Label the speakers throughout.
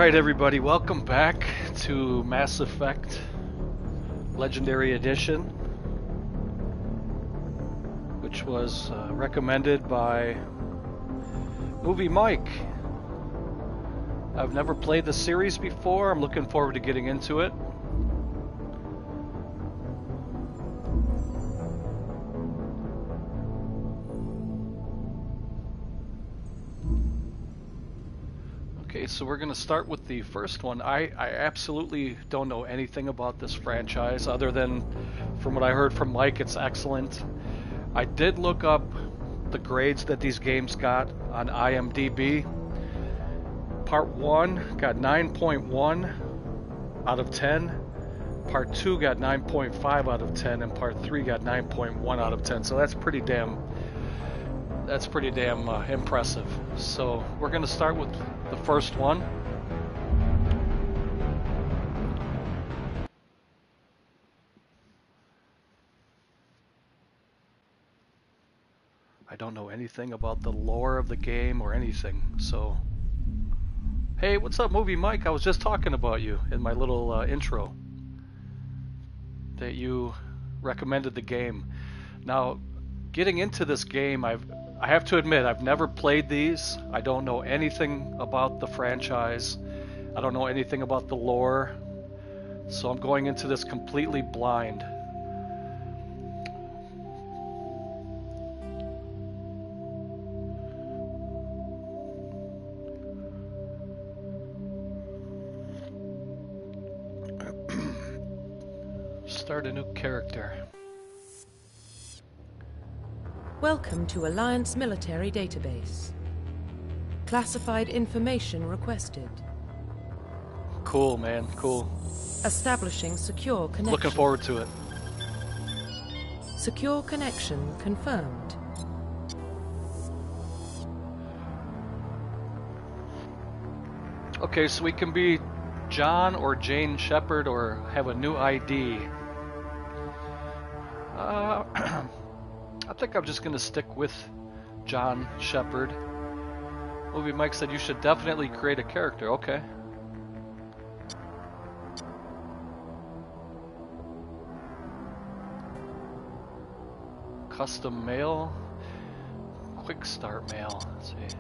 Speaker 1: Alright everybody, welcome back to Mass Effect Legendary Edition, which was recommended by Movie Mike. I've never played the series before, I'm looking forward to getting into it. Okay, so we're going to start with the first one. I absolutely don't know anything about this franchise other than from what I heard from Mike, it's excellent. I did look up the grades that these games got on IMDb. Part 1 got 9.1 out of 10. Part 2 got 9.5 out of 10, and Part 3 got 9.1 out of 10. So that's pretty damn impressive. So we're going to start with the first one. I don't know anything about the lore of the game or anything, so... Hey, what's up, Movie Mike? I was just talking about you in my little intro. That you recommended the game. Now, getting into this game, I have to admit, I've never played these. I don't know anything about the franchise. I don't know anything about the lore. So I'm going into this completely blind. Start a new character.
Speaker 2: Welcome to Alliance Military Database. Classified information requested.
Speaker 1: Cool, man. Cool.
Speaker 2: Establishing secure connection.
Speaker 1: Looking forward to it.
Speaker 2: Secure connection confirmed.
Speaker 1: Okay, so we can be John or Jane Shepard or have a new ID. I think I'm just going to stick with John Shepard. Movie Mike said you should definitely create a character. Okay. Custom mail. Quick start mail. Let's see.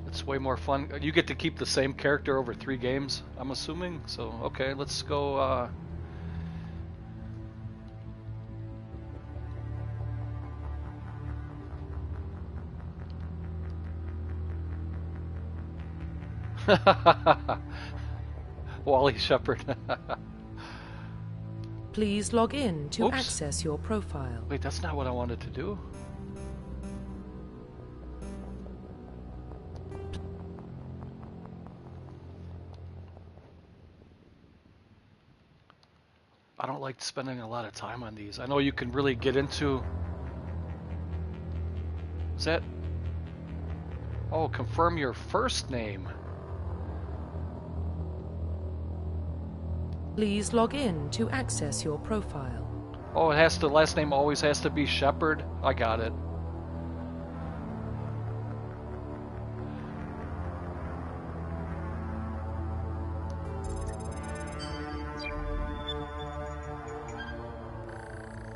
Speaker 1: It's way more fun. You get to keep the same character over 3 games, I'm assuming. So, okay, let's go. Wally Shepard.
Speaker 2: Please log in to
Speaker 1: Oops.
Speaker 2: access your profile.
Speaker 1: Wait, that's not what I wanted to do. I don't like spending a lot of time on these. I know you can really get into... Is that... Oh, confirm your first name.
Speaker 2: Please log in to access your profile.
Speaker 1: Oh, it has to... Last name always has to be Shepard. I got it.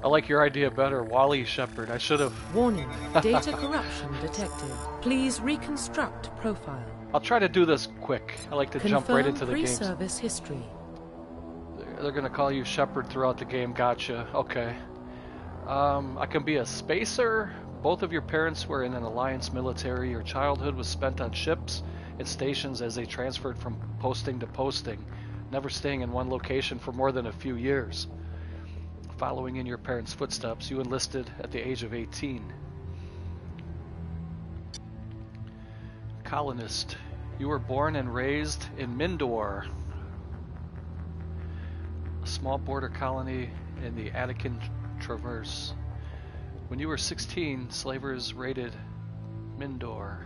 Speaker 1: I like your idea better, Wally Shepard. I should have...
Speaker 2: Warning, data corruption detected. Please reconstruct profile.
Speaker 1: I'll try to do this quick. I like to jump right into the game.
Speaker 2: Pre-service history.
Speaker 1: They're going to call you Shepard throughout the game. Gotcha. Okay. I can be a spacer. Both of your parents were in an Alliance military. Your childhood was spent on ships and stations as they transferred from posting to posting, never staying in one location for more than a few years. Following in your parents' footsteps, you enlisted at the age of 18. Colonist. You were born and raised in Mindor, a small border colony in the Attican Traverse. When you were 16, slavers raided Mindor,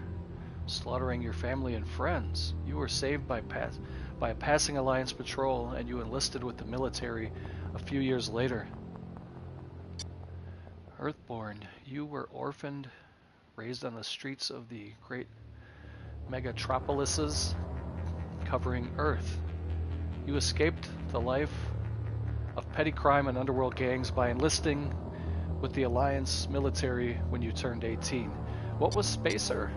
Speaker 1: slaughtering your family and friends. You were saved by a passing Alliance patrol, and you enlisted with the military a few years later. Earthborn, you were orphaned, raised on the streets of the great megatropolises covering Earth. You escaped the life of petty crime and underworld gangs by enlisting with the Alliance military when you turned 18. What was Spacer?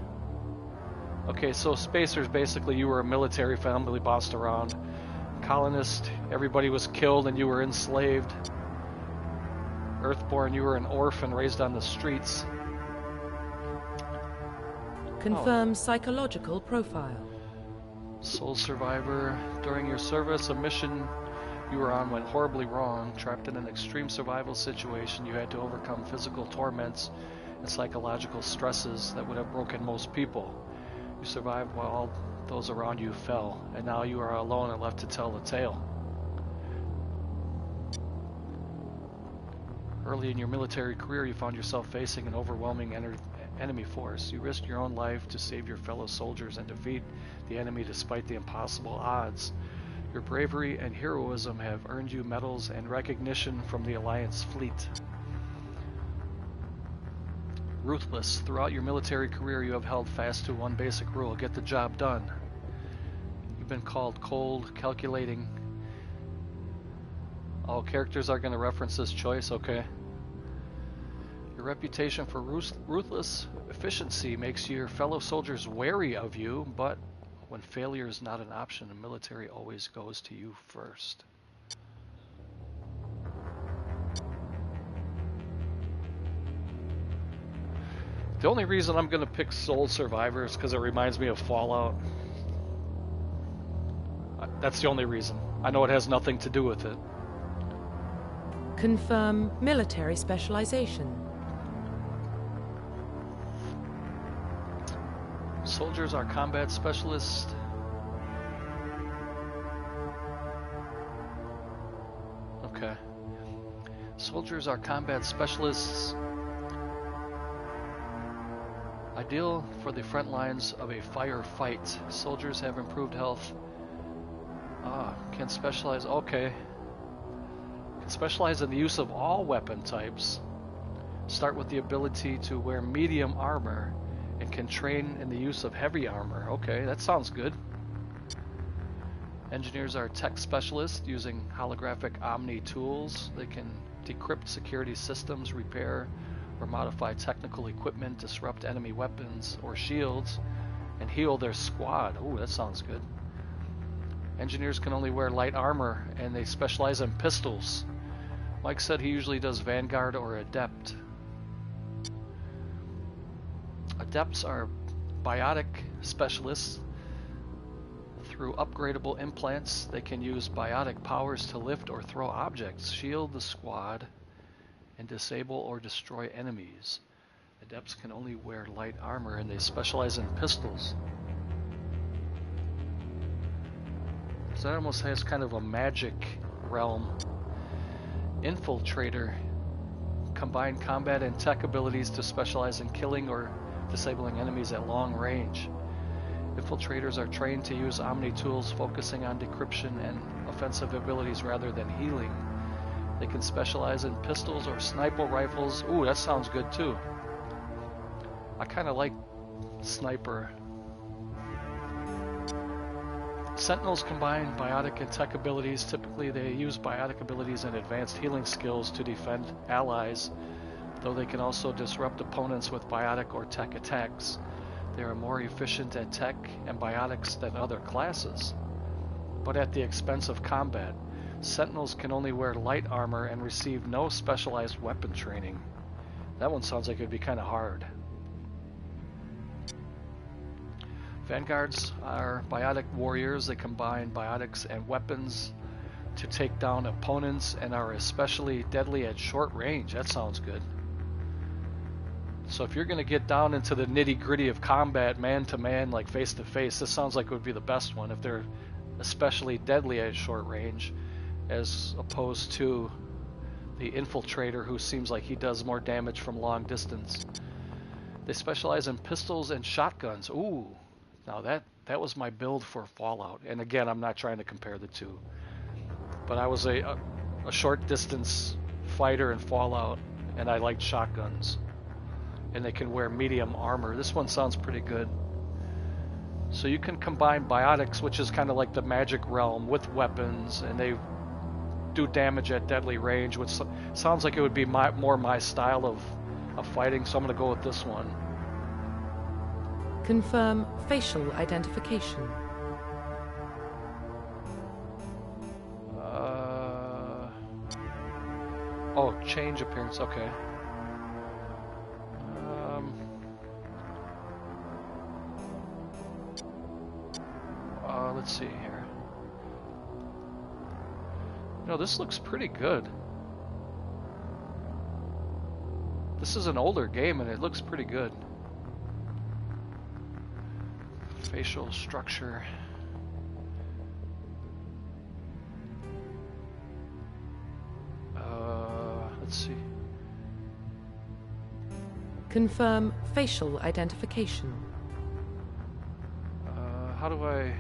Speaker 1: Okay, so Spacers, basically you were a military family bossed around. Colonist, everybody was killed and you were enslaved. Earthborn, you were an orphan raised on the streets.
Speaker 2: Confirm psychological profile.
Speaker 1: Soul survivor, during your service, a mission you were on went horribly wrong. Trapped in an extreme survival situation, you had to overcome physical torments and psychological stresses that would have broken most people. You survived while all those around you fell, and now you are alone and left to tell the tale. Early in your military career, you found yourself facing an overwhelming enemy force. You risked your own life to save your fellow soldiers and defeat the enemy despite the impossible odds. Your bravery and heroism have earned you medals and recognition from the Alliance fleet. Ruthless. Throughout your military career, you have held fast to one basic rule: get the job done. You've been called cold, calculating. All characters are going to reference this choice, okay. Your reputation for ruthless efficiency makes your fellow soldiers wary of you, but when failure is not an option, the military always goes to you first. The only reason I'm going to pick Soul Survivor is because it reminds me of Fallout. That's the only reason. I know it has nothing to do with it.
Speaker 2: Confirm military specialization.
Speaker 1: Soldiers are combat specialists. Okay. Soldiers are combat specialists. Ideal for the front lines of a firefight. Soldiers have improved health. Can specialize. Okay. Can specialize in the use of all weapon types. Start with the ability to wear medium armor and can train in the use of heavy armor. Okay, that sounds good. Engineers are tech specialists using holographic Omni tools. They can decrypt security systems, repair or modify technical equipment, disrupt enemy weapons or shields, and heal their squad. Ooh, that sounds good. Engineers can only wear light armor and they specialize in pistols. Mike said he usually does Vanguard or Adept. Adepts are biotic specialists. Through upgradable implants, they can use biotic powers to lift or throw objects, shield the squad, and disable or destroy enemies. Adepts can only wear light armor and they specialize in pistols. So that almost has kind of a magic realm. Infiltrator. Combine combat and tech abilities to specialize in killing or disabling enemies at long range. Infiltrators are trained to use Omni tools, focusing on decryption and offensive abilities rather than healing. They can specialize in pistols or sniper rifles. Ooh, that sounds good too. I kind of like sniper. Sentinels combine biotic and tech abilities. Typically they use biotic abilities and advanced healing skills to defend allies, though they can also disrupt opponents with biotic or tech attacks. They are more efficient at tech and biotics than other classes, but at the expense of combat. Sentinels can only wear light armor and receive no specialized weapon training. That one sounds like it would be kind of hard. Vanguards are biotic warriors. They combine biotics and weapons to take down opponents and are especially deadly at short range. That sounds good. So if you're going to get down into the nitty-gritty of combat, man-to-man, like face-to-face, this sounds like it would be the best one if they're especially deadly at short range, as opposed to the infiltrator, who seems like he does more damage from long distance. They specialize in pistols and shotguns. Ooh, now that was my build for Fallout. And again, I'm not trying to compare the two, but I was a short distance fighter in Fallout, and I liked shotguns. And they can wear medium armor. This one sounds pretty good. So you can combine biotics, which is kind of like the magic realm, with weapons, and they do damage at deadly range, which sounds like it would be more my style of fighting, so I'm going to go with this one.
Speaker 2: Confirm facial identification.
Speaker 1: Oh, change appearance, okay. Let's see here. No, this looks pretty good. This is an older game and it looks pretty good. Facial structure. Let's see.
Speaker 2: Confirm facial identification.
Speaker 1: How do I...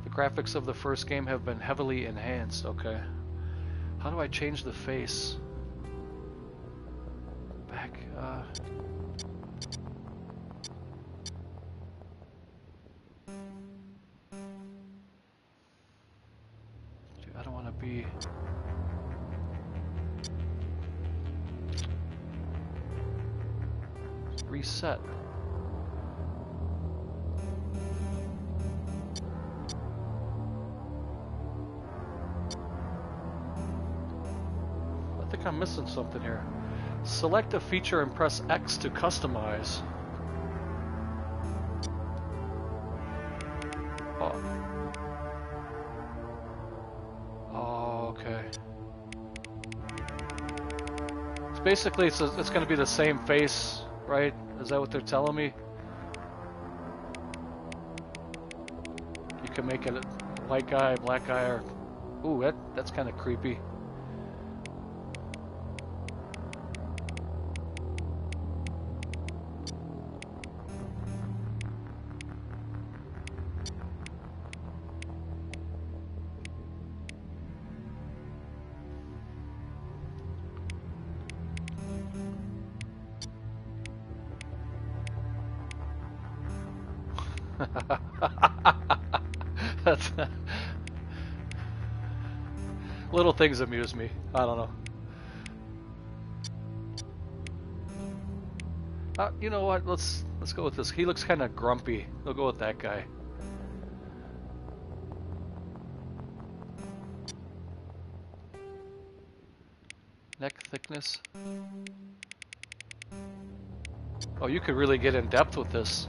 Speaker 1: The graphics of the first game have been heavily enhanced. Okay. How do I change the face? Back, Dude, I don't want to be... Reset. I think I'm missing something here. Select a feature and press X to customize. Oh. Oh, okay. It's basically, it's going to be the same face, right? Is that what they're telling me? You can make it a white guy, black guy, or... Ooh, that's kind of creepy. That's little things amuse me. I don't know. You know what? Let's go with this. He looks kind of grumpy. We'll go with that guy. Neck thickness. Oh, you could really get in depth with this.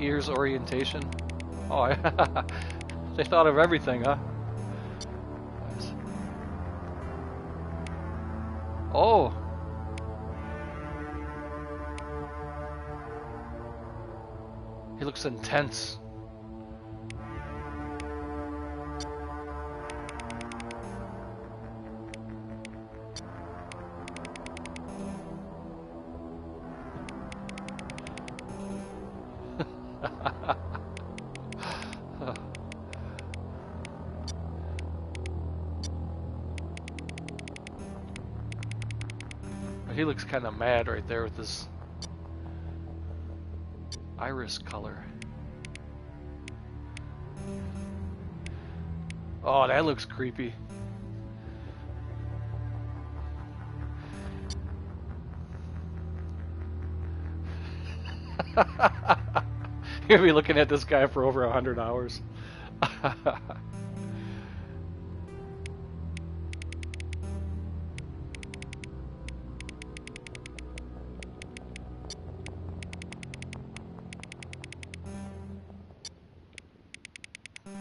Speaker 1: Ears orientation. Oh, they thought of everything, huh? Nice. Oh. He looks intense. He looks kind of mad right there with his iris color. Oh, that looks creepy. You'll be looking at this guy for over 100 hours.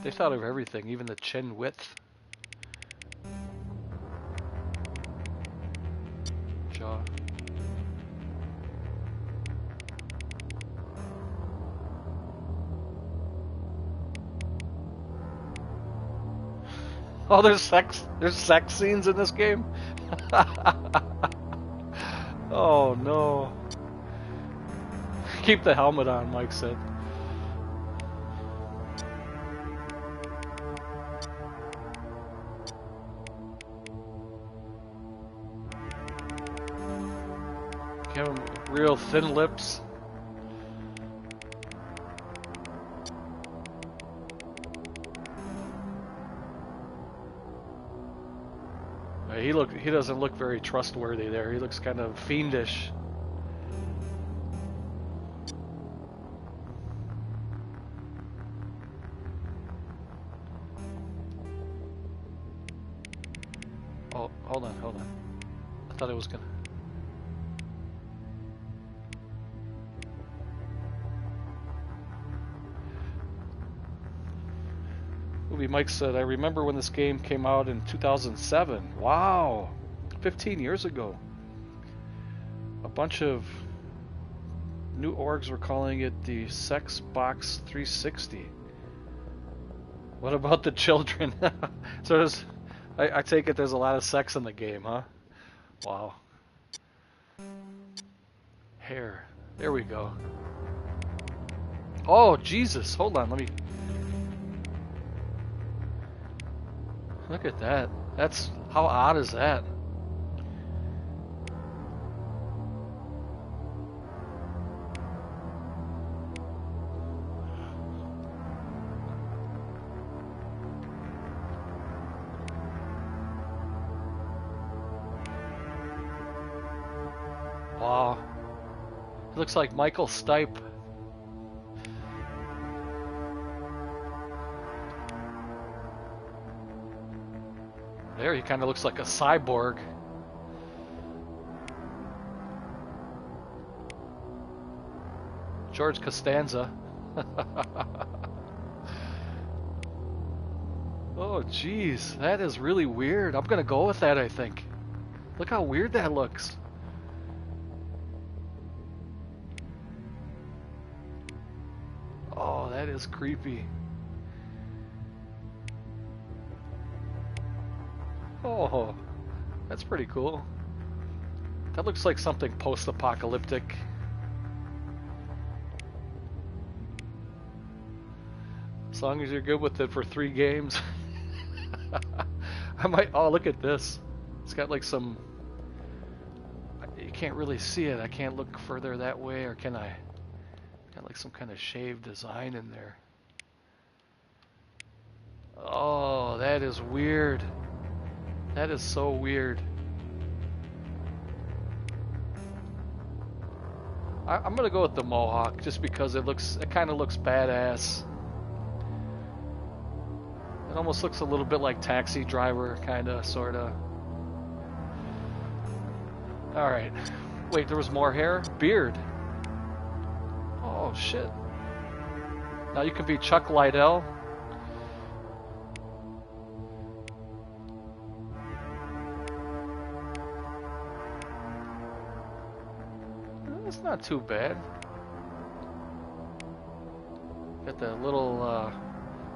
Speaker 1: They thought of everything, even the chin width. Jaw. Oh, there's sex scenes in this game? Oh no. Keep the helmet on, Mike said. Give him real thin lips. He doesn't look very trustworthy there. He looks kind of fiendish. Oh, hold on. I thought it was gonna. Movie Mike said, I remember when this game came out in 2007. Wow, 15 years ago. A bunch of new orgs were calling it the Sex Box 360. What about the children? So I take it there's a lot of sex in the game, huh? Wow. Hair. There we go. Oh, Jesus. Hold on, let me... Look at that. That's... How odd is that? Wow. It looks like Michael Stipe. There, he kind of looks like a cyborg. George Costanza. Oh, jeez. That is really weird. I'm gonna go with that, I think. Look how weird that looks. Oh, that is creepy. Oh, that's pretty cool. That looks like something post-apocalyptic. As long as you're good with it for 3 games. I might... Oh, look at this. It's got like some... You can't really see it. I can't look further that way, or can I? Got like some kind of shaved design in there. Oh, that is weird. That is so weird. I'm gonna go with the mohawk just because it kind of looks badass. It almost looks a little bit like Taxi Driver, kinda, sorta. All right. Wait, there was more hair? Beard. Oh shit. Now you can be Chuck Liddell. It's not too bad. Got the little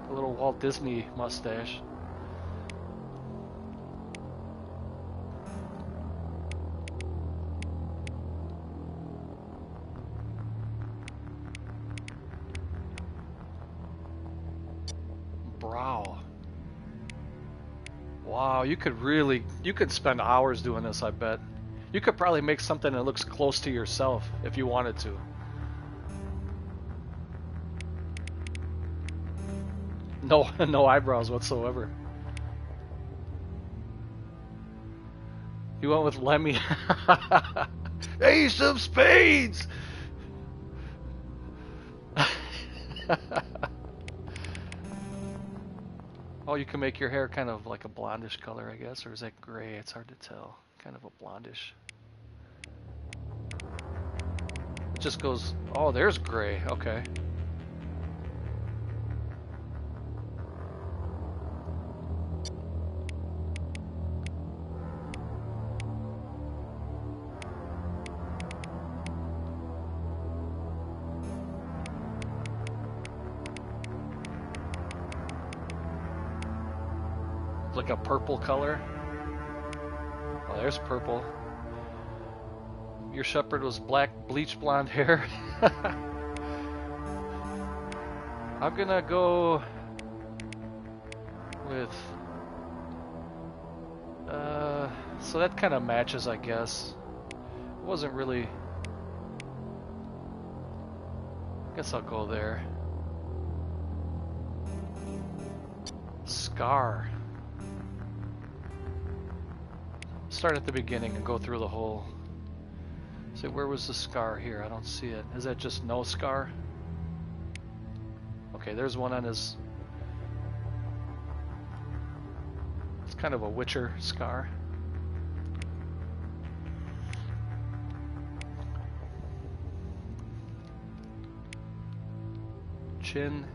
Speaker 1: Walt Disney mustache. Brow. Wow, you could spend hours doing this, I bet. You could probably make something that looks close to yourself if you wanted to. No eyebrows whatsoever. You went with Lemmy. Ace of Spades! Oh, you can make your hair kind of like a blondish color, I guess, or is that gray? It's hard to tell. Kind of a blondish. It just goes, oh, there's gray, okay. like a purple color. Oh, there's purple. Your shepherd was black, bleach blonde hair. I'm gonna go with... so that kind of matches, I guess. It wasn't really... I guess I'll go there. Scar. Start at the beginning and go through the whole... So where was the scar here? I don't see it. Is that just no scar? Okay, there's one on his... It's kind of a Witcher scar. Chin,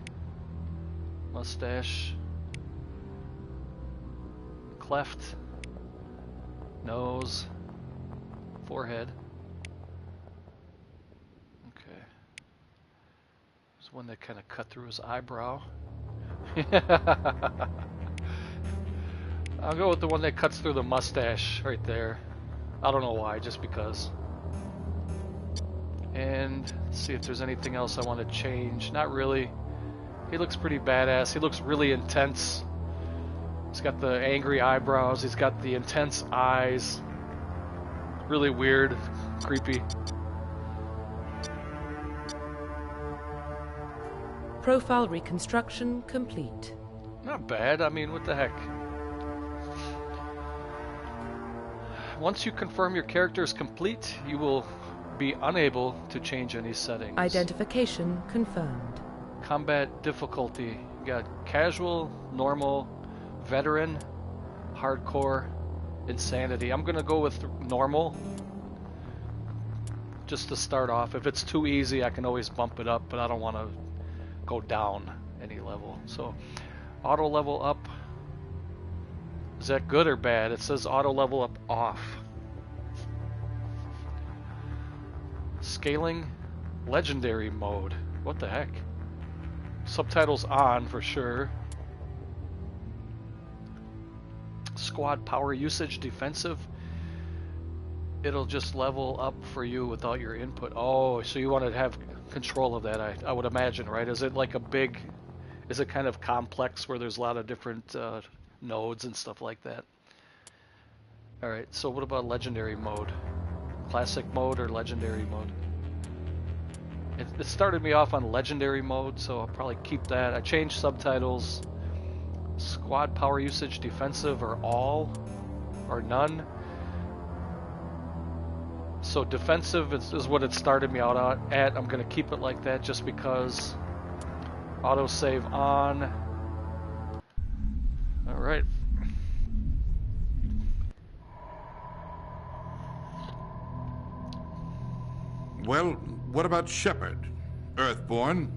Speaker 1: mustache, cleft, nose, forehead. Okay. There's one that kind of cut through his eyebrow. I'll go with the one that cuts through the mustache right there. I don't know why, just because. And see if there's anything else I want to change. Not really. He looks pretty badass. He looks really intense. He's got the angry eyebrows. He's got the intense eyes. Really weird, creepy.
Speaker 2: Profile reconstruction complete.
Speaker 1: Not bad. I mean, what the heck? Once you confirm your character is complete, you will be unable to change any settings.
Speaker 2: Identification confirmed.
Speaker 1: Combat difficulty. You got casual, normal, veteran, hardcore, insanity. I'm gonna go with normal just to start off. If it's too easy, I can always bump it up, but I don't want to go down any level. So auto level up. Is that good or bad? It says auto level up off. Scaling legendary mode. What the heck? Subtitles on for sure. Squad power usage defensive. It'll just level up for you without your input. Oh, so you want to have control of that, I would imagine, right? Is it like a big... Is it kind of complex where there's a lot of different nodes and stuff like that? Alright, so what about legendary mode? Classic mode or legendary mode? It started me off on legendary mode, so I'll probably keep that. I changed subtitles. Squad power usage defensive or all or none. So defensive is what it started me out at. I'm going to keep it like that just because. Autosave on. Alright.
Speaker 3: Well, what about Shepard? Earthborn,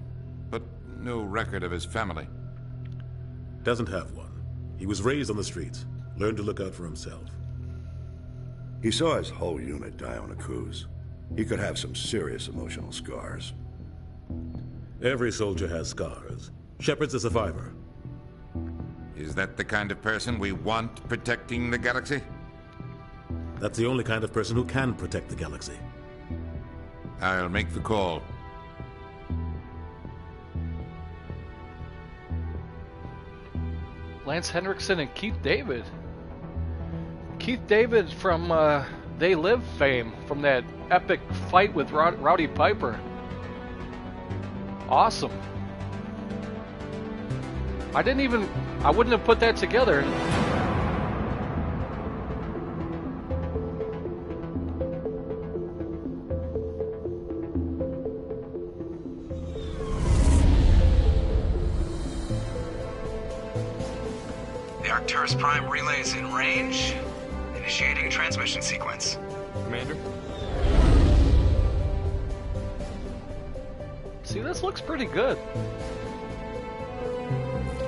Speaker 3: but no record of his family.
Speaker 4: Doesn't have one. He was raised on the streets. Learned to look out for himself.
Speaker 5: He saw his whole unit die on a cruise. He could have some serious emotional scars.
Speaker 4: Every soldier has scars. Shepard's a survivor.
Speaker 3: Is that the kind of person we want protecting the galaxy?
Speaker 4: That's the only kind of person who can protect the galaxy.
Speaker 3: I'll make the call.
Speaker 1: Lance Henriksen and Keith David. Keith David from They Live fame, from that epic fight with Rowdy Piper. Awesome. I wouldn't have put that together.
Speaker 6: The Arcturus Prime relay is in range. Initiating a transmission sequence.
Speaker 7: Commander?
Speaker 1: See, this looks pretty good.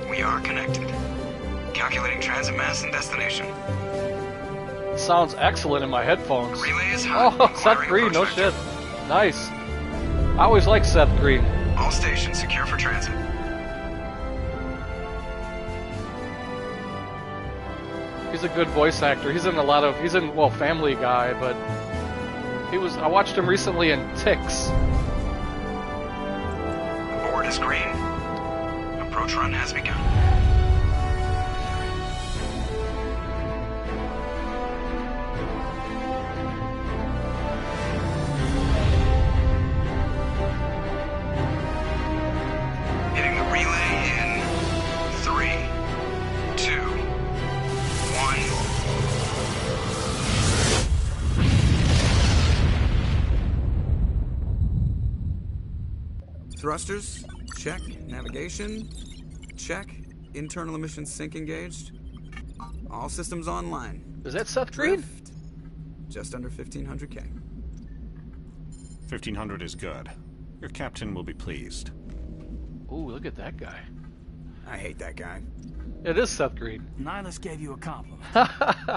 Speaker 6: We are connected. Calculating transit mass and destination.
Speaker 1: Sounds excellent in my headphones.
Speaker 6: Relay is hot.
Speaker 1: Oh, Seth
Speaker 6: Inquiring
Speaker 1: Green, no
Speaker 6: approach vector.
Speaker 1: shit. Nice. I always like Seth Green.
Speaker 6: All stations secure for transit.
Speaker 1: He's a good voice actor. He's in well, Family Guy, but I watched him recently in Ticks.
Speaker 6: The board is green. Approach run has begun. Hitting the relay in 3, 2, 1.
Speaker 7: Thrusters, check. Navigation, check. Internal emissions sync engaged. All systems online.
Speaker 1: Is that Seth Green?
Speaker 7: Drift, just under 1,500K.
Speaker 8: 1,500 is good. Your captain will be pleased.
Speaker 1: Ooh, look at that guy.
Speaker 7: I hate that guy.
Speaker 1: It is Seth Green.
Speaker 9: Nihilus gave you a compliment.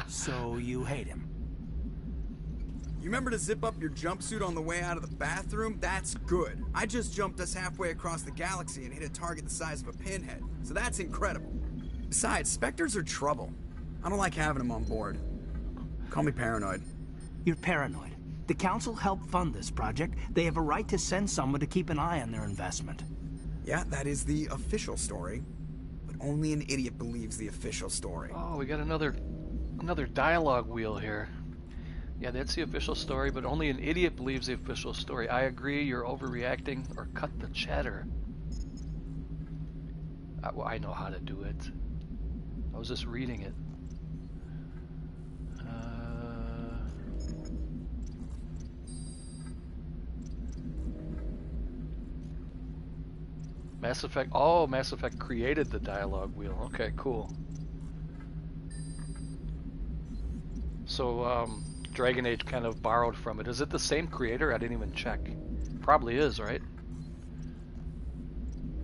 Speaker 9: So you hate him.
Speaker 7: You remember to zip up your jumpsuit on the way out of the bathroom? That's good. I just jumped us halfway across the galaxy and hit a target the size of a pinhead. So that's incredible. Besides, Spectres are trouble. I don't like having them on board. Call me paranoid.
Speaker 9: You're paranoid. The Council helped fund this project. They have a right to send someone to keep an eye on their investment.
Speaker 7: Yeah, that is the official story. But only an idiot believes the official story.
Speaker 1: Oh, we got another dialogue wheel here. Yeah, that's the official story, but only an idiot believes the official story. I agree, you're overreacting, or cut the chatter. Well, I know how to do it. I was just reading it. Mass Effect. Oh, Mass Effect created the dialogue wheel. Okay, cool. So, Dragon Age kind of borrowed from it. Is it the same creator? I didn't even check. Probably is, right?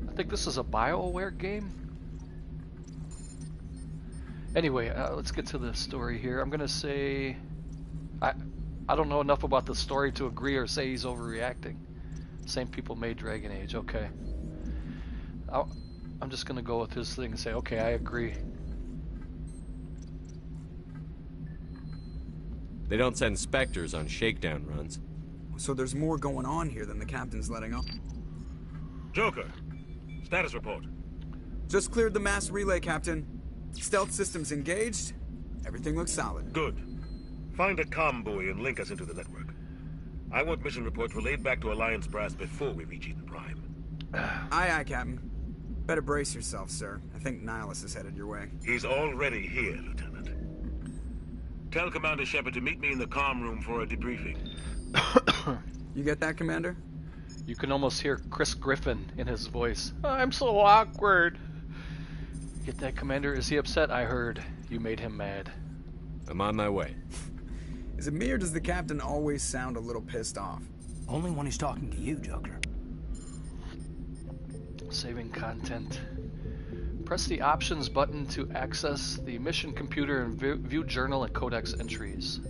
Speaker 1: I think this is a BioWare game. Anyway, let's get to the story here. I'm gonna say I don't know enough about the story to agree or say he's overreacting. Same people made Dragon Age. Okay. I'm just gonna go with his thing and say, okay, I agree.
Speaker 10: They don't send Spectres on shakedown runs.
Speaker 7: So there's more going on here than the captain's letting on.
Speaker 11: Joker, status report.
Speaker 7: Just cleared the mass relay, Captain. Stealth systems engaged. Everything looks solid.
Speaker 11: Good. Find a comm buoy and link us into the network. I want mission reports relayed back to Alliance brass before we reach Eden Prime.
Speaker 7: Aye, aye, Captain. Better brace yourself, sir. I think Nihilus is headed your way.
Speaker 11: He's already here, Lieutenant. Tell Commander Shepard to meet me in the comm room for a debriefing.
Speaker 7: You get that, Commander?
Speaker 1: You can almost hear Chris Griffin in his voice. I'm so awkward. Get that, Commander? Is he upset? I heard you made him mad.
Speaker 10: I'm on my way.
Speaker 7: Is it me or does the captain always sound a little pissed off?
Speaker 9: Only when he's talking to you, Joker.
Speaker 1: Saving content. Press the options button to access the mission computer and view journal and codex entries.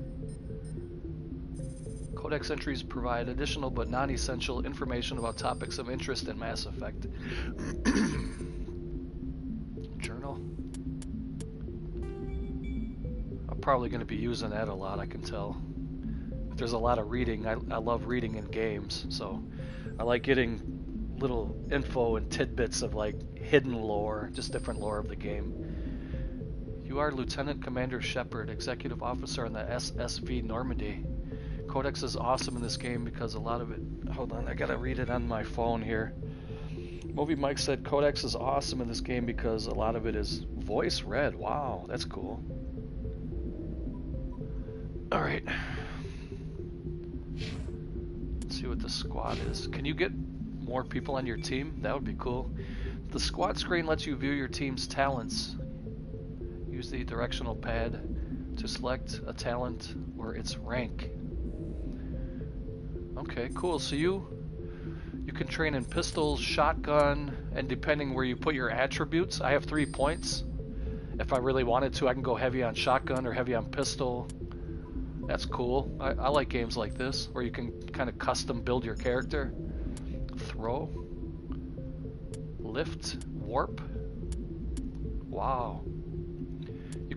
Speaker 1: Codex entries provide additional but non-essential information about topics of interest in Mass Effect. Journal. I'm probably going to be using that a lot, I can tell. If there's a lot of reading, I love reading in games, so I like getting little info and tidbits of like hidden lore, just different lore of the game. You are Lieutenant Commander Shepard, Executive Officer on the SSV Normandy. Codex is awesome in this game because a lot of it... Hold on, I gotta read it on my phone here. Movie Mike said Codex is awesome in this game because a lot of it is voice read. Wow, that's cool. Alright. Let's see what the squad is. Can you get more people on your team? That would be cool. The squad screen lets you view your team's talents. Use the directional pad to select a talent or its rank. Okay, cool. So you can train in pistols, shotgun, and depending where you put your attributes, I have 3 points. If I really wanted to, I can go heavy on shotgun or heavy on pistol. That's cool. I like games like this where you can kind of custom build your character. Throw, lift, warp. Wow. You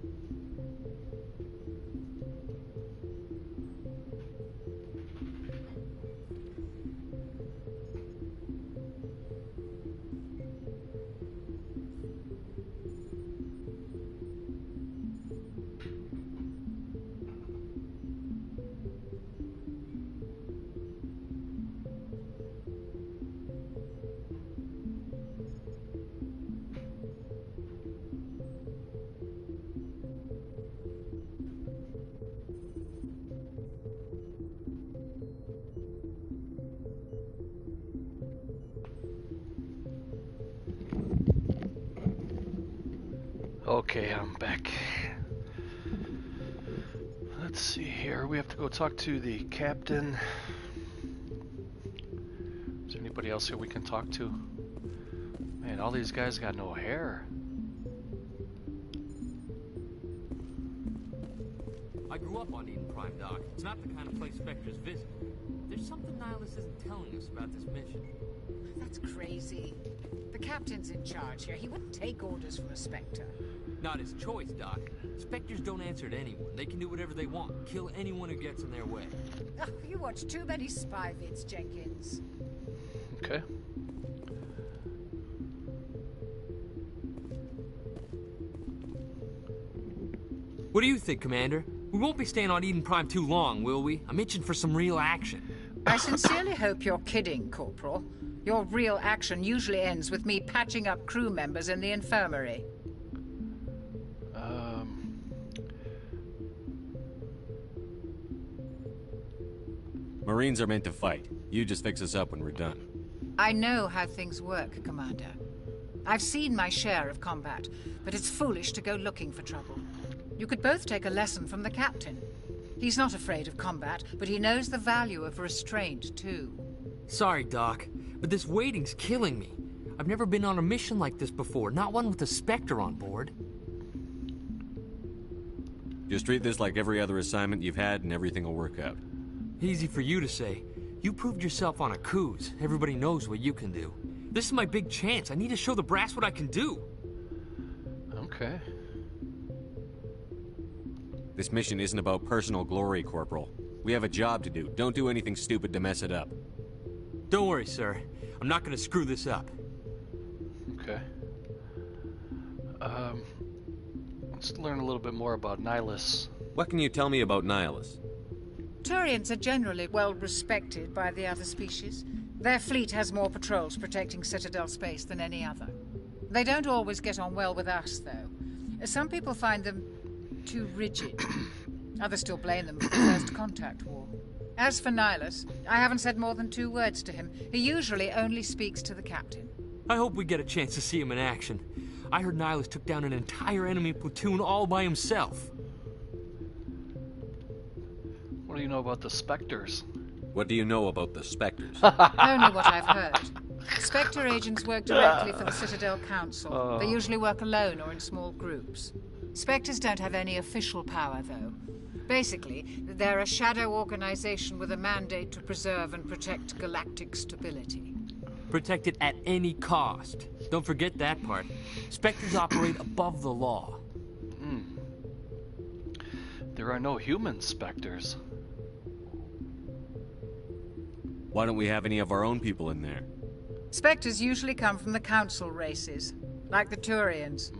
Speaker 1: Okay, I'm back. Let's see here. We have to go talk to the captain. Is there anybody else here we can talk to? Man, all these guys got no hair.
Speaker 12: I grew up on Eden Prime, Doc. It's not the kind of place Spectres visit. There's something Nihilus isn't telling us about this mission.
Speaker 13: That's crazy. The captain's in charge here. He wouldn't take orders from a Spectre.
Speaker 12: Not his choice, Doc. Spectres don't answer to anyone. They can do whatever they want. Kill anyone who gets in their way.
Speaker 13: Oh, you watch too many spy vids, Jenkins.
Speaker 1: Okay.
Speaker 12: What do you think, Commander? We won't be staying on Eden Prime too long, will we? I'm itching for some real action.
Speaker 13: I sincerely hope you're kidding, Corporal. Your real action usually ends with me patching up crew members in the infirmary.
Speaker 10: Marines are meant to fight. You just fix us up when we're done.
Speaker 13: I know how things work, Commander. I've seen my share of combat, but it's foolish to go looking for trouble. You could both take a lesson from the captain. He's not afraid of combat, but he knows the value of restraint, too.
Speaker 12: Sorry, Doc, but this waiting's killing me. I've never been on a mission like this before, not one with a Spectre on board.
Speaker 10: Just treat this like every other assignment you've had and everything will work out.
Speaker 12: Easy for you to say. You proved yourself on a cruise. Everybody knows what you can do. This is my big chance. I need to show the brass what I can do.
Speaker 1: Okay.
Speaker 10: This mission isn't about personal glory, Corporal. We have a job to do. Don't do anything stupid to mess it up.
Speaker 12: Don't worry, sir. I'm not gonna screw this up.
Speaker 1: Okay. Let's learn a little bit more about Nihilus.
Speaker 10: What can you tell me about Nihilus?
Speaker 13: Turians are generally well respected by the other species. Their fleet has more patrols protecting Citadel space than any other. They don't always get on well with us, though. Some people find them too rigid. Others still blame them for the First Contact War. As for Nihilus, I haven't said more than 2 words to him. He usually only speaks to the captain.
Speaker 12: I hope we get a chance to see him in action. I heard Nihilus took down an entire enemy platoon all by himself.
Speaker 1: What do you know about the Spectres?
Speaker 10: What do you know about the Spectres?
Speaker 13: Only what I've heard. Spectre agents work directly for the Citadel Council. They usually work alone or in small groups. Spectres don't have any official power, though. Basically, they're a shadow organization with a mandate to preserve and protect galactic stability.
Speaker 12: Protect it at any cost. Don't forget that part. Spectres operate above the law.
Speaker 1: There are no human Spectres.
Speaker 10: Why don't we have any of our own people in there?
Speaker 13: Spectres usually come from the Council races, like the Turians.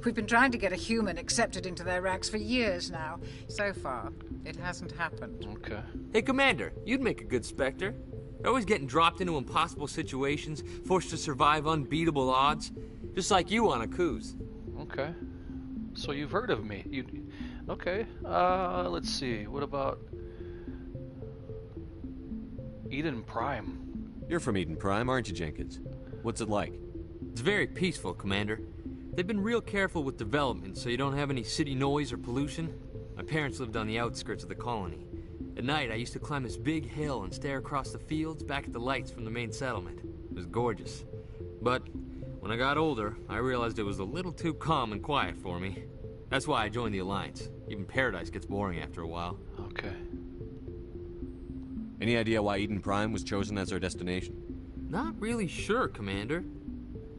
Speaker 13: We've been trying to get a human accepted into their ranks for years now. So far, it hasn't happened.
Speaker 1: Okay.
Speaker 12: Hey, Commander, you'd make a good Spectre. They're always getting dropped into impossible situations, forced to survive unbeatable odds. Just like you on a cruise.
Speaker 1: Okay. So you've heard of me. Okay. Let's see. What about Eden Prime?
Speaker 10: You're from Eden Prime, aren't you, Jenkins? What's it like?
Speaker 12: It's very peaceful, Commander. They've been real careful with development, so you don't have any city noise or pollution. My parents lived on the outskirts of the colony. At night, I used to climb this big hill and stare across the fields back at the lights from the main settlement. It was gorgeous. But when I got older, I realized it was a little too calm and quiet for me. That's why I joined the Alliance. Even Paradise gets boring after a while.
Speaker 1: Okay.
Speaker 10: Any idea why Eden Prime was chosen as our destination?
Speaker 12: Not really sure, Commander.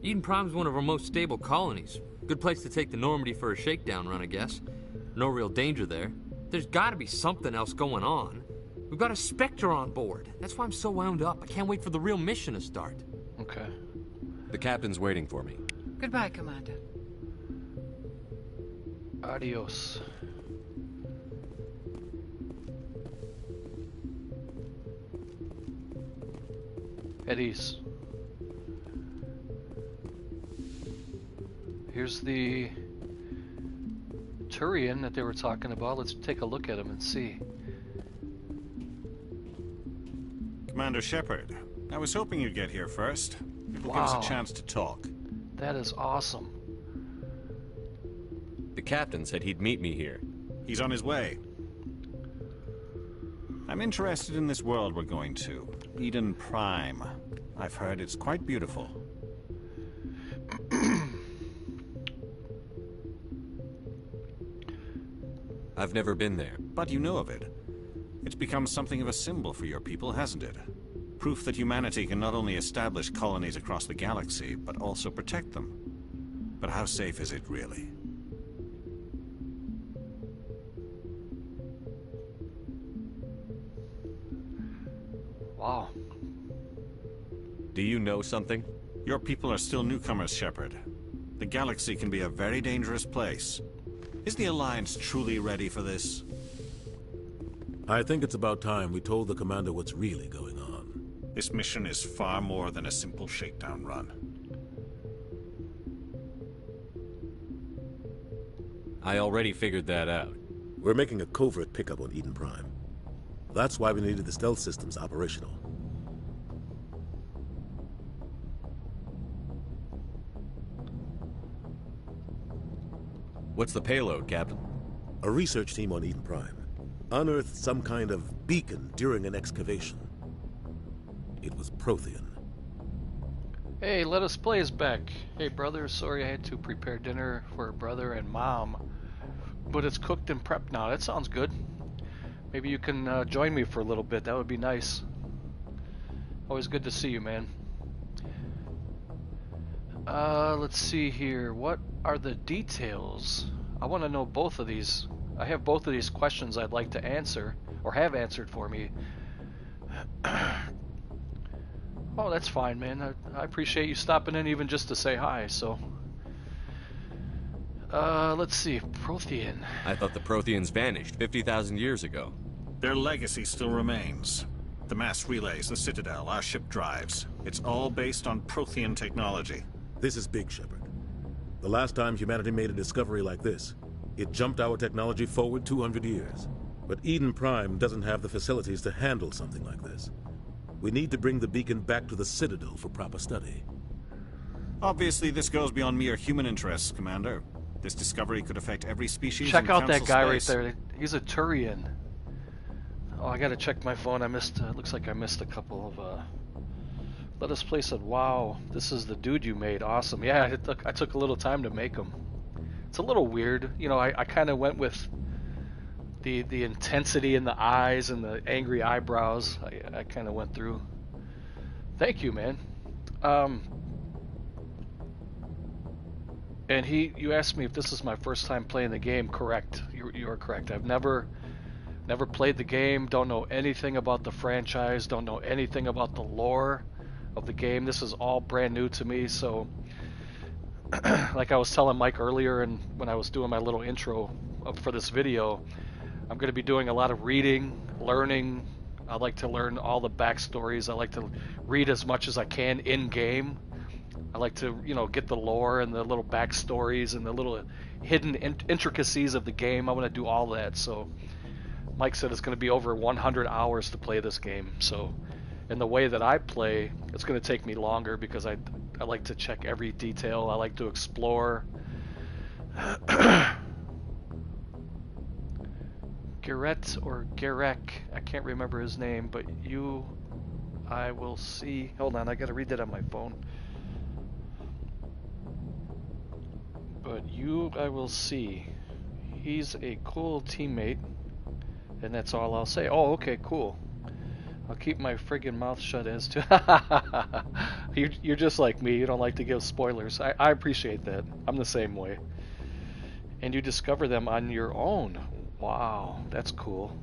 Speaker 12: Eden Prime's one of our most stable colonies. Good place to take the Normandy for a shakedown run, I guess. No real danger there. There's gotta be something else going on. We've got a Spectre on board. That's why I'm so wound up. I can't wait for the real mission to start.
Speaker 1: Okay.
Speaker 10: The captain's waiting for me.
Speaker 13: Goodbye, Commander.
Speaker 1: Adios. At ease. Here's the Turian that they were talking about. Let's take a look at him and see.
Speaker 8: Commander Shepard, I was hoping you'd get here first. It will give us a chance to talk.
Speaker 1: That is awesome.
Speaker 10: captain said he'd meet me here.
Speaker 8: He's on his way. I'm interested in this world we're going to. Eden Prime. I've heard it's quite beautiful.
Speaker 10: I've never been there.
Speaker 8: But you know of it. It's become something of a symbol for your people, hasn't it? Proof that humanity can not only establish colonies across the galaxy, but also protect them. But how safe is it, really?
Speaker 1: Wow.
Speaker 10: Do you know something?
Speaker 8: Your people are still newcomers, Shepard. The galaxy can be a very dangerous place. Is the Alliance truly ready for this?
Speaker 4: I think it's about time we told the commander what's really going on.
Speaker 8: This mission is far more than a simple shakedown run.
Speaker 10: I already figured that out.
Speaker 4: We're making a covert pickup on Eden Prime. That's why we needed the stealth systems operational.
Speaker 10: What's the payload, Captain?
Speaker 4: A research team on Eden Prime unearthed some kind of beacon during an excavation. It was Prothean.
Speaker 1: Hey, Let Us Play is back. Hey brother, sorry I had to prepare dinner for brother and mom, but it's cooked and prepped now. That sounds good. Maybe you can join me for a little bit. That would be nice. Always good to see you, man. Let's see here. What are the details? I want to know both of these. I have both of these questions I'd like to answer, or have answered for me. Oh, that's fine, man. I appreciate you stopping in even just to say hi, so... let's see. Prothean.
Speaker 10: I thought the Protheans vanished 50,000 years ago.
Speaker 8: Their legacy still remains. The mass relays, the Citadel, our ship drives. It's all based on Prothean technology.
Speaker 4: This is big, Shepard. The last time humanity made a discovery like this, it jumped our technology forward 200 years. But Eden Prime doesn't have the facilities to handle something like this. We need to bring the beacon back to the Citadel for proper study.
Speaker 8: Obviously, this goes beyond mere human interests, Commander. This discovery could affect every species.
Speaker 1: Check
Speaker 8: in
Speaker 1: out that
Speaker 8: Council
Speaker 1: guy
Speaker 8: space.
Speaker 1: right there. He's a Turian. Oh, I gotta check my phone. I missed. Looks like I missed a couple of. Let Us Play said, "Wow, this is the dude you made. Awesome." Yeah, I took a little time to make him. It's a little weird, you know. I kind of went with the intensity in the eyes and the angry eyebrows. I kind of went through. Thank you, man. And you asked me if this is my first time playing the game. Correct. You are correct. I've never played the game. Don't know anything about the franchise. Don't know anything about the lore of the game. This is all brand new to me. So, like I was telling Mike earlier, and when I was doing my little intro for this video, I'm going to be doing a lot of reading, learning. I like to learn all the backstories. I like to read as much as I can in game. I like to, get the lore and the little backstories and the little hidden intricacies of the game. I want to do all that. So Mike said it's going to be over 100 hours to play this game. So in the way that I play, it's going to take me longer because I like to check every detail. I like to explore. Garrett or Garek, I can't remember his name, but I will see. Hold on, I got to read that on my phone. But I will see. He's a cool teammate, and that's all I'll say. Oh, okay, cool. I'll keep my friggin' mouth shut as to... You're just like me. You don't like to give spoilers. I appreciate that. I'm the same way. And you discover them on your own. Wow, that's cool.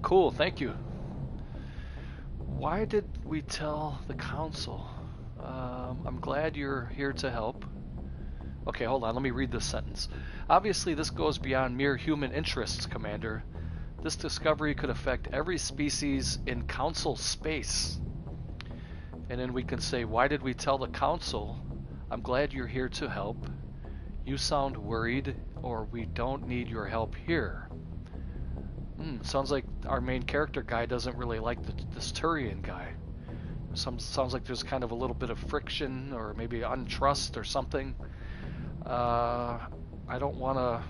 Speaker 1: Cool, thank you. Why did we tell the council? I'm glad you're here to help. Okay, hold on, let me read this sentence. Obviously, this goes beyond mere human interests, Commander. This discovery could affect every species in Council space. And then we can say, why did we tell the Council? I'm glad you're here to help. You sound worried, or we don't need your help here. Sounds like our main character guy doesn't really like this Turian guy. Sounds like there's kind of a little bit of friction, or maybe untrust or something. I don't want to...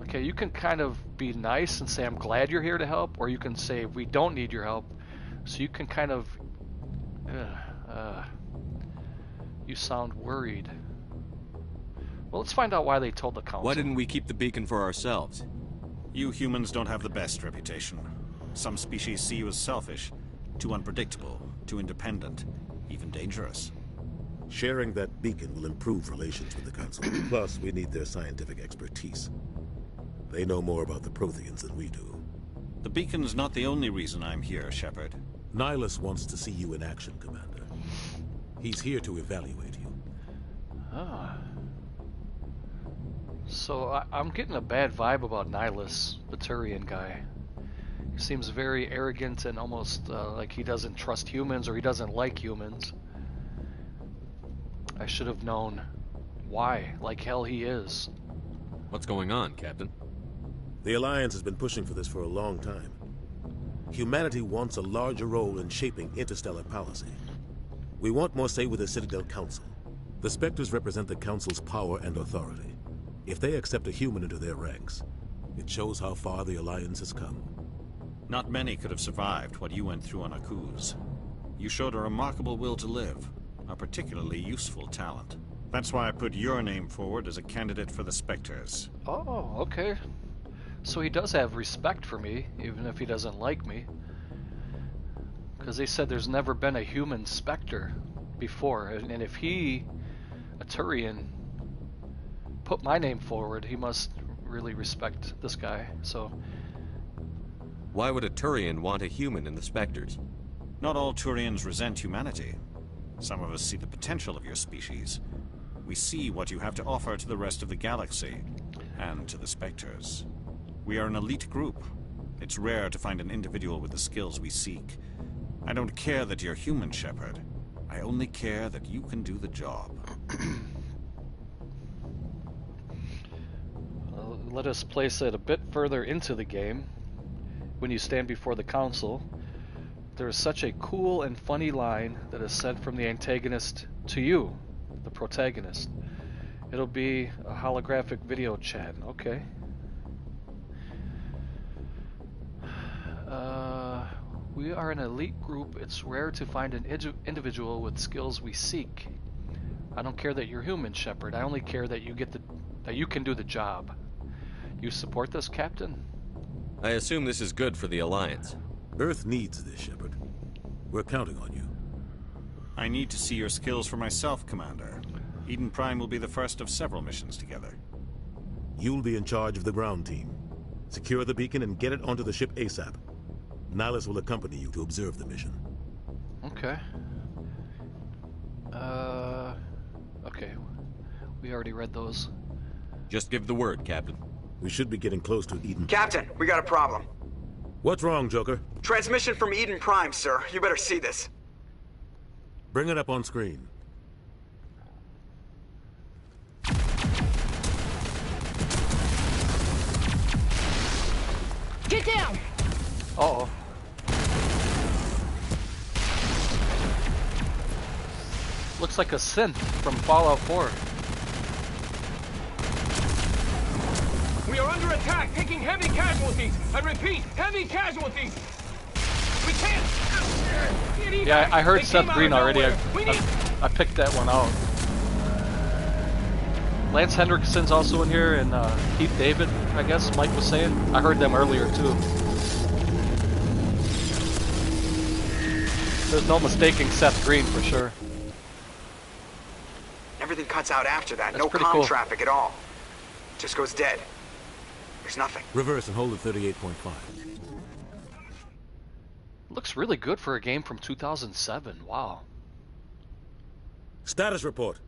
Speaker 1: Okay, you can kind of be nice and say, I'm glad you're here to help, or you can say, we don't need your help. So you can kind of... you sound worried. Well, let's find out why they told the council.
Speaker 10: Why didn't we keep the beacon for ourselves?
Speaker 8: You humans don't have the best reputation. Some species see you as selfish, too unpredictable, too independent, even dangerous.
Speaker 4: Sharing that beacon will improve relations with the Council. Plus, we need their scientific expertise. They know more about the Protheans than we do.
Speaker 8: The beacon's not the only reason I'm here, Shepard.
Speaker 4: Nihilus wants to see you in action, Commander. He's here to evaluate you.
Speaker 1: Ah. So I'm getting a bad vibe about Nihilus, the Turian guy. He seems very arrogant and almost like he doesn't trust humans or he doesn't like humans. I should have known why, like hell he is.
Speaker 10: What's going on, Captain?
Speaker 4: The Alliance has been pushing for this for a long time. Humanity wants a larger role in shaping interstellar policy. We want more say with the Citadel Council. The Spectres represent the Council's power and authority. If they accept a human into their ranks, it shows how far the Alliance has come.
Speaker 8: Not many could have survived what you went through on Akuz. You showed a remarkable will to live, a particularly useful talent. That's why I put your name forward as a candidate for the Spectres.
Speaker 1: Oh, okay. So he does have respect for me, even if he doesn't like me. Because they said there's never been a human Spectre before, and if he, a Turian, put my name forward, he must really respect this guy, so...
Speaker 10: Why would a Turian want a human in the Spectres?
Speaker 8: Not all Turians resent humanity. Some of us see the potential of your species. We see what you have to offer to the rest of the galaxy, and to the Spectres. We are an elite group. It's rare to find an individual with the skills we seek. I don't care that you're human, Shepard. I only care that you can do the job.
Speaker 1: Let us place it a bit further into the game. When you stand before the Council, there is such a cool and funny line that is said from the antagonist to you, the protagonist. It'll be a holographic video chat. Okay. We are an elite group. It's rare to find an individual with skills we seek. I don't care that you're human, Shepard. I only care that you can do the job. You support this, Captain?
Speaker 10: I assume this is good for the Alliance.
Speaker 4: Earth needs this, Shepard. We're counting on you.
Speaker 8: I need to see your skills for myself, Commander. Eden Prime will be the first of several missions together.
Speaker 4: You'll be in charge of the ground team. Secure the beacon and get it onto the ship ASAP. Nihilus will accompany you to observe the mission.
Speaker 1: Okay. Okay. We already read those.
Speaker 10: Just give the word, Captain.
Speaker 4: We should be getting close to Eden.
Speaker 6: Captain, we got a problem.
Speaker 4: What's wrong, Joker?
Speaker 6: Transmission from Eden Prime, sir. You better see this.
Speaker 4: Bring it up on screen.
Speaker 2: Get down!
Speaker 1: Uh-oh. Looks like a synth from Fallout 4.
Speaker 14: We are under attack, taking heavy casualties. I repeat, heavy casualties. We can't.
Speaker 1: Yeah, I heard Seth Green already. I picked that one out. Lance Hendrickson's also in here, and Keith David, I guess Mike was saying. I heard them earlier too. There's no mistaking Seth Green for sure.
Speaker 6: Everything cuts out after that.
Speaker 1: That's
Speaker 6: no
Speaker 1: pretty
Speaker 6: comm
Speaker 1: cool.
Speaker 6: traffic at all. Just goes dead. There's nothing.
Speaker 4: Reverse and hold at 38.5.
Speaker 1: Looks really good for a game from 2007. Wow.
Speaker 4: Status report.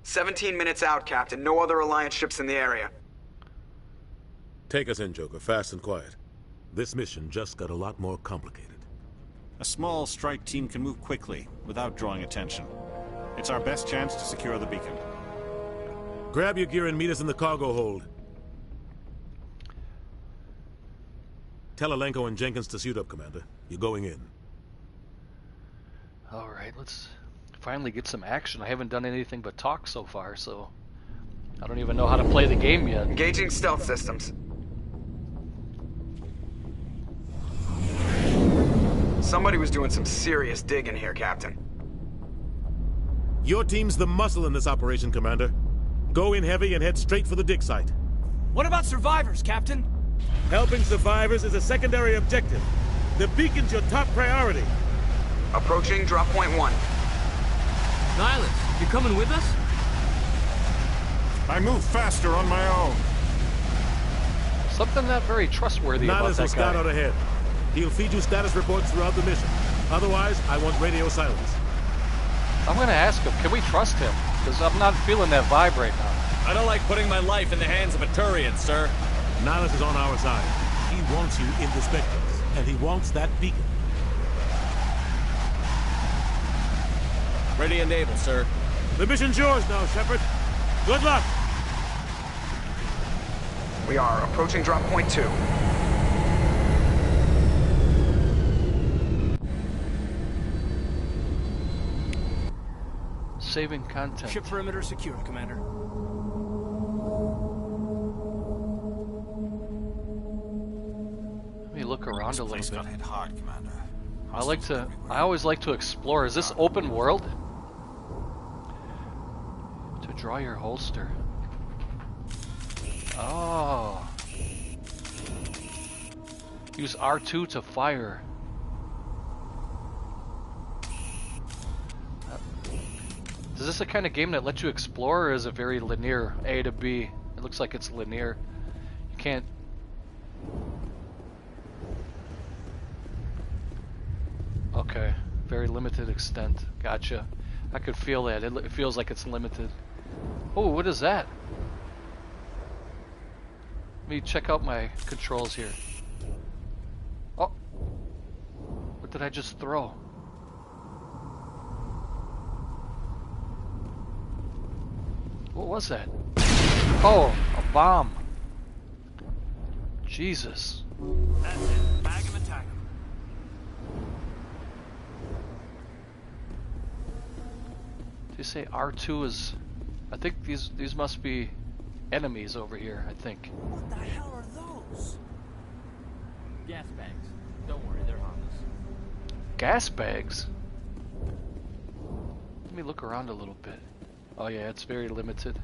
Speaker 6: 17 minutes out, Captain. No other Alliance ships in the area.
Speaker 4: Take us in, Joker, fast and quiet. This mission just got a lot more complicated.
Speaker 8: A small strike team can move quickly, without drawing attention. It's our best chance to secure the beacon.
Speaker 4: Grab your gear and meet us in the cargo hold. Tell Alenko and Jenkins to suit up, Commander. You're going in.
Speaker 1: Alright, let's finally get some action. I haven't done anything but talk so far, so I don't even know how to play the game yet.
Speaker 7: Engaging stealth systems. Somebody was doing some serious digging here, Captain.
Speaker 4: Your team's the muscle in this operation, Commander. Go in heavy and head straight for the dig site.
Speaker 15: What about survivors, Captain?
Speaker 4: Helping survivors is a secondary objective. The beacon's your top priority.
Speaker 7: Approaching drop point 1.
Speaker 12: Nihilus, you coming with us?
Speaker 8: I move faster on my own.
Speaker 1: Something not very trustworthy about
Speaker 4: Nihilus
Speaker 1: that
Speaker 4: will scout
Speaker 1: guy.
Speaker 4: out ahead. He'll feed you status reports throughout the mission. Otherwise, I want radio silence.
Speaker 1: I'm gonna ask him, can we trust him? Because I'm not feeling that vibe right now.
Speaker 15: I don't like putting my life in the hands of a Turian, sir.
Speaker 4: Nihilus is on our side. He wants you in the specters, and he wants that beacon.
Speaker 15: Ready and able, sir.
Speaker 4: The mission's yours now, Shepard. Good luck!
Speaker 7: We are approaching drop point 2.
Speaker 1: Saving content.
Speaker 15: Ship perimeter secured, Commander.
Speaker 1: Let me look around a little bit.
Speaker 8: Got hit hard, Commander.
Speaker 1: I always like to explore. Is this open world? To draw your holster. Oh. Use R2 to fire. Is this the kind of game that lets you explore, or is it very linear, A to B? It looks like it's linear. You can't... Okay, very limited extent. Gotcha. I could feel that. It feels like it's limited. Oh, what is that? Let me check out my controls here. Oh! What did I just throw? What was that? Oh, a bomb. Jesus.
Speaker 15: That's it. Bag him and tag him.
Speaker 1: Did you say R2 is... I think these must be enemies over here, I think.
Speaker 15: What the hell are those?
Speaker 12: Gas bags. Don't worry, they're harmless.
Speaker 1: Gas bags? Let me look around a little bit. Oh yeah, it's very limited.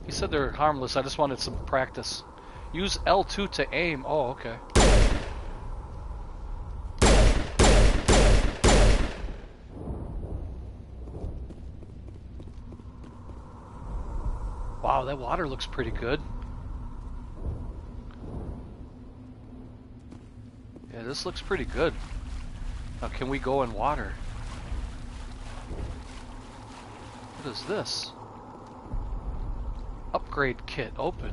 Speaker 1: He said they're harmless. I just wanted some practice. Use L2 to aim. Oh, okay. Wow, that water looks pretty good. Yeah, this looks pretty good. Now, can we go in water? What is this? Upgrade kit open.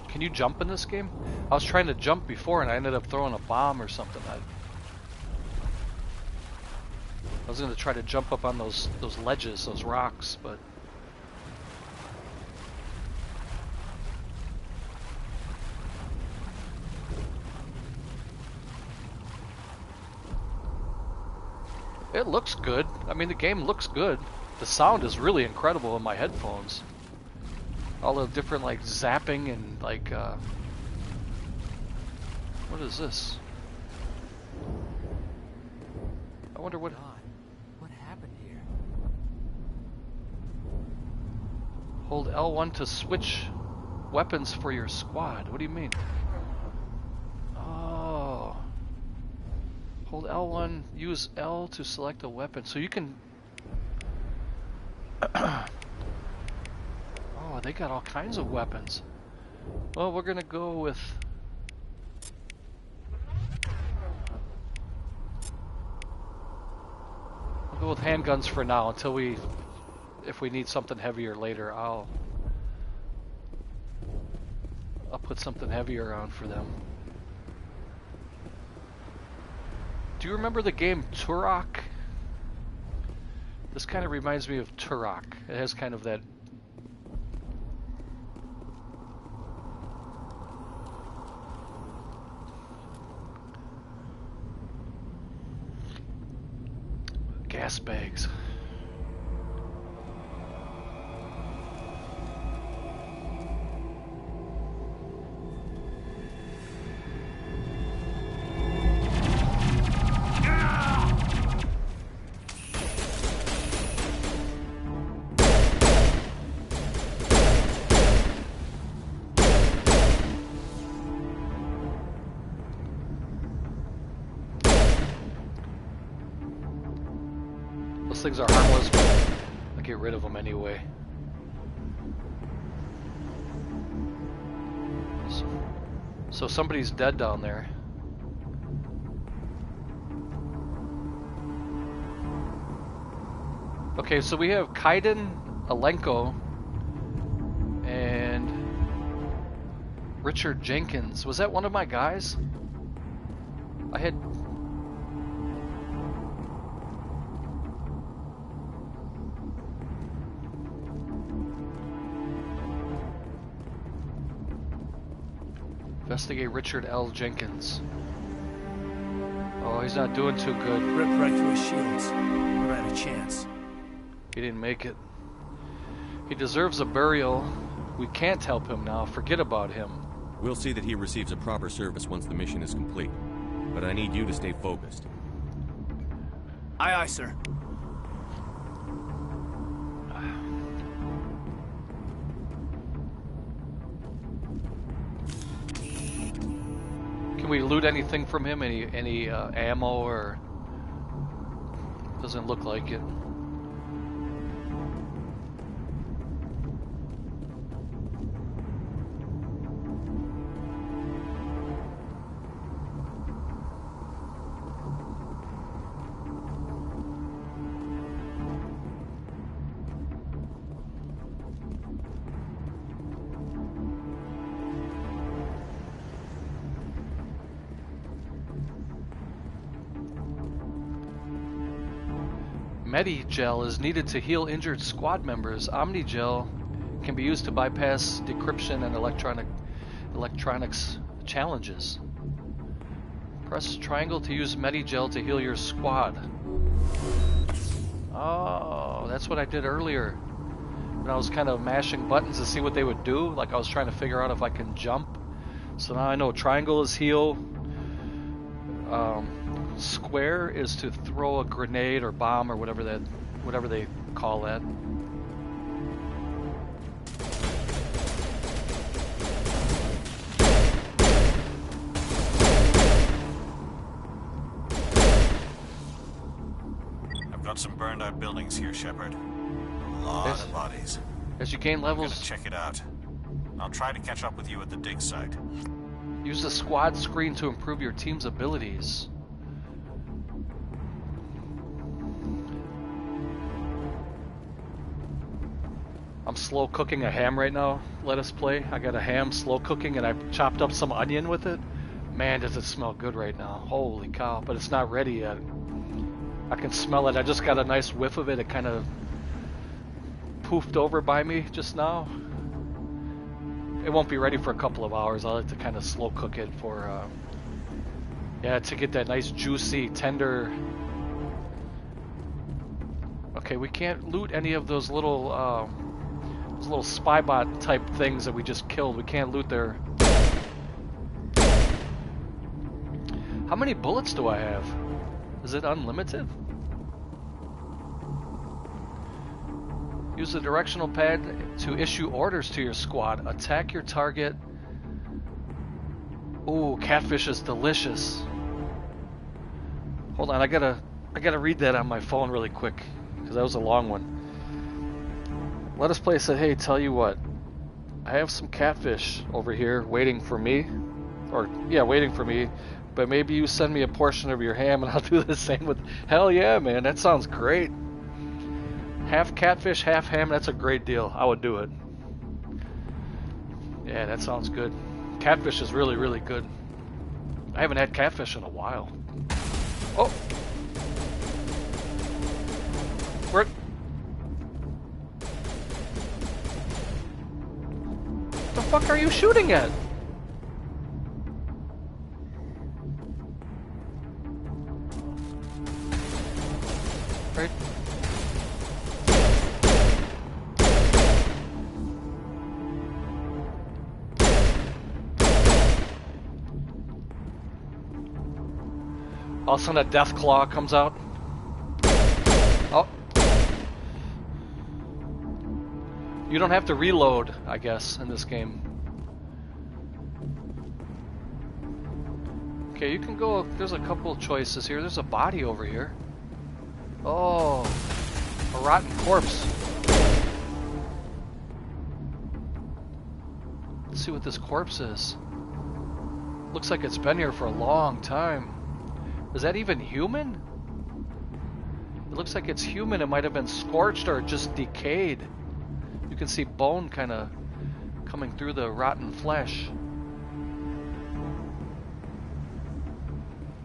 Speaker 1: Can you jump in this game? I was trying to jump before and I ended up throwing a bomb or something. I was gonna try to jump up on those ledges, those rocks, but it looks good. I mean, the game looks good. The sound is really incredible in my headphones. All the different, like, zapping and, like, what is this? I wonder what...
Speaker 12: What happened here?
Speaker 1: Hold L1 to switch weapons for your squad. What do you mean? Oh. Hold L1, use L to select a weapon. So you can... Oh, they got all kinds of weapons. Well, we're gonna go with... We'll go with handguns for now until we... If we need something heavier later, I'll put something heavier on for them. Do you remember the game Turok? This kind of reminds me of Turok. It has kind of that... gas bags. Those things are harmless, but I get rid of them anyway. So somebody's dead down there. Okay, so we have Kaiden, Alenko, and Richard Jenkins. Was that one of my guys? I had... Investigate Richard L. Jenkins. Oh, he's not doing too good.
Speaker 9: Ripped right through his shields. Never had a chance.
Speaker 1: He didn't make it. He deserves a burial. We can't help him now. Forget about him.
Speaker 10: We'll see that he receives a proper service once the mission is complete. But I need you to stay focused.
Speaker 9: Aye, aye, sir.
Speaker 1: Can we loot anything from him? Any ammo or... Doesn't look like it. Medigel is needed to heal injured squad members. Omnigel can be used to bypass decryption and electronics challenges. Press triangle to use Medigel to heal your squad. Oh, that's what I did earlier. When I was kind of mashing buttons to see what they would do. Like I was trying to figure out if I can jump. So now I know triangle is heal. Square is to throw a grenade or bomb or whatever they call that.
Speaker 8: I've got some burned out buildings here, Shepard. A lot of bodies.
Speaker 1: As you gain levels,
Speaker 8: I'm gonna check it out. I'll try to catch up with you at the dig site.
Speaker 1: Use the squad screen to improve your team's abilities. I'm slow cooking a ham right now. Let us play. I got a ham slow cooking and I chopped up some onion with it. Man, does it smell good right now. Holy cow. But it's not ready yet. I can smell it. I just got a nice whiff of it. It kind of poofed over by me just now. It won't be ready for a couple of hours. I like to kind of slow cook it for, yeah, to get that nice juicy, tender. Okay, we can't loot any of those little spy bot type things that we just killed. We can't loot their... How many bullets do I have? Is it unlimited? Use the directional pad to issue orders to your squad. Attack your target. Ooh, catfish is delicious. Hold on, I gotta read that on my phone really quick, because that was a long one. Let us play said, hey, tell you what, I have some catfish over here waiting for me. Or, yeah, waiting for me. But maybe you send me a portion of your ham and I'll do the same with... Hell yeah, man, that sounds great. Half catfish, half ham, that's a great deal. I would do it. Yeah, that sounds good. Catfish is really, really good. I haven't had catfish in a while. Oh! Where? The fuck are you shooting at? Right? All of a sudden a death claw comes out. Oh. You don't have to reload, I guess, in this game. Okay, you can go, there's a couple of choices here. There's a body over here. Oh, a rotten corpse. Let's see what this corpse is. Looks like it's been here for a long time. Is that even human? It looks like it's human. It might have been scorched or just decayed. You can see bone kind of coming through the rotten flesh.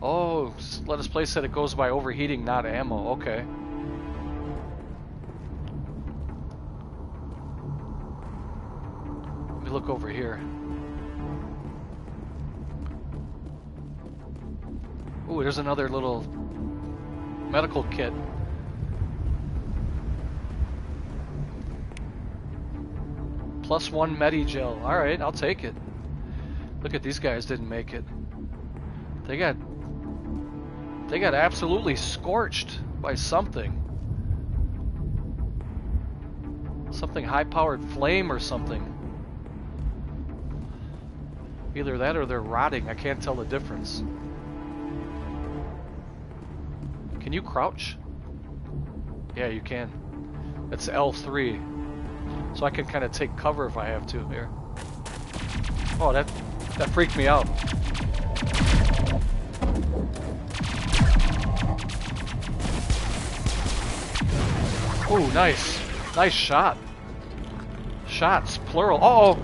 Speaker 1: Oh, let us place that it goes by overheating, not ammo. Okay. Let me look over here. Ooh, there's another little medical kit. +1 Medigel. Alright, I'll take it. Look at these guys didn't make it. They got absolutely scorched by something. Something high-powered flame or something. Either that or they're rotting. I can't tell the difference. Can you crouch? Yeah, you can. It's L3. So I can kind of take cover if I have to here. Oh, that freaked me out. Oh, nice. Nice shot. Shots, plural. Uh-oh.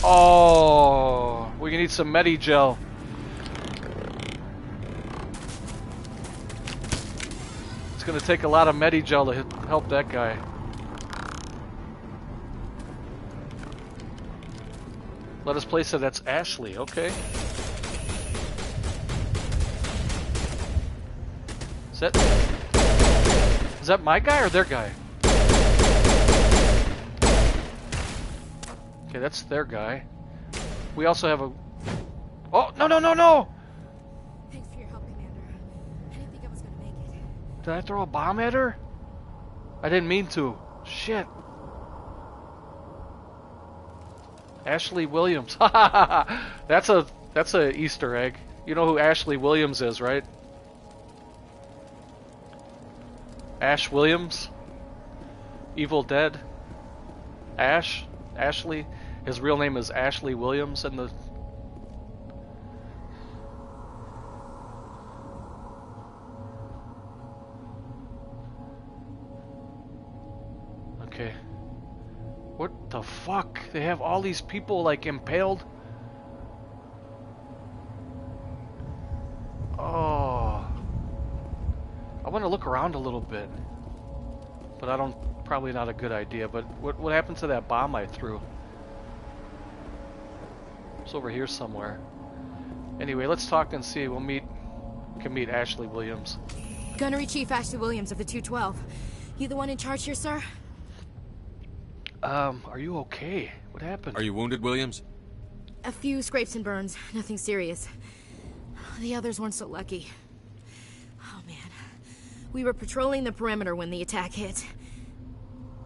Speaker 1: Oh, we need some Medigel. It's gonna take a lot of Medigel to help that guy. Let us place it. That's Ashley. Okay. Is that my guy or their guy? Okay, that's their guy. We also have a. Oh no no no no!
Speaker 16: Thanks for your help, Commander. I didn't think I was gonna make it.
Speaker 1: Did I throw a bomb at her? I didn't mean to. Shit. Ashley Williams. That's a Easter egg. You know who Ashley Williams is, right? Ash Williams? Evil Dead? Ashley? His real name is Ashley Williams and the... Okay. What the fuck? They have all these people like impaled? Oh. I want to look around a little bit. But I don't... Probably not a good idea. But what happened to that bomb I threw? It's over here somewhere. Anyway, let's talk and see. We can meet Ashley Williams.
Speaker 16: Gunnery Chief Ashley Williams of the 212. You the one in charge here, sir?
Speaker 1: Are you okay? What happened?
Speaker 10: Are you wounded, Williams?
Speaker 16: A few scrapes and burns. Nothing serious. The others weren't so lucky. Oh, man. We were patrolling the perimeter when the attack hit.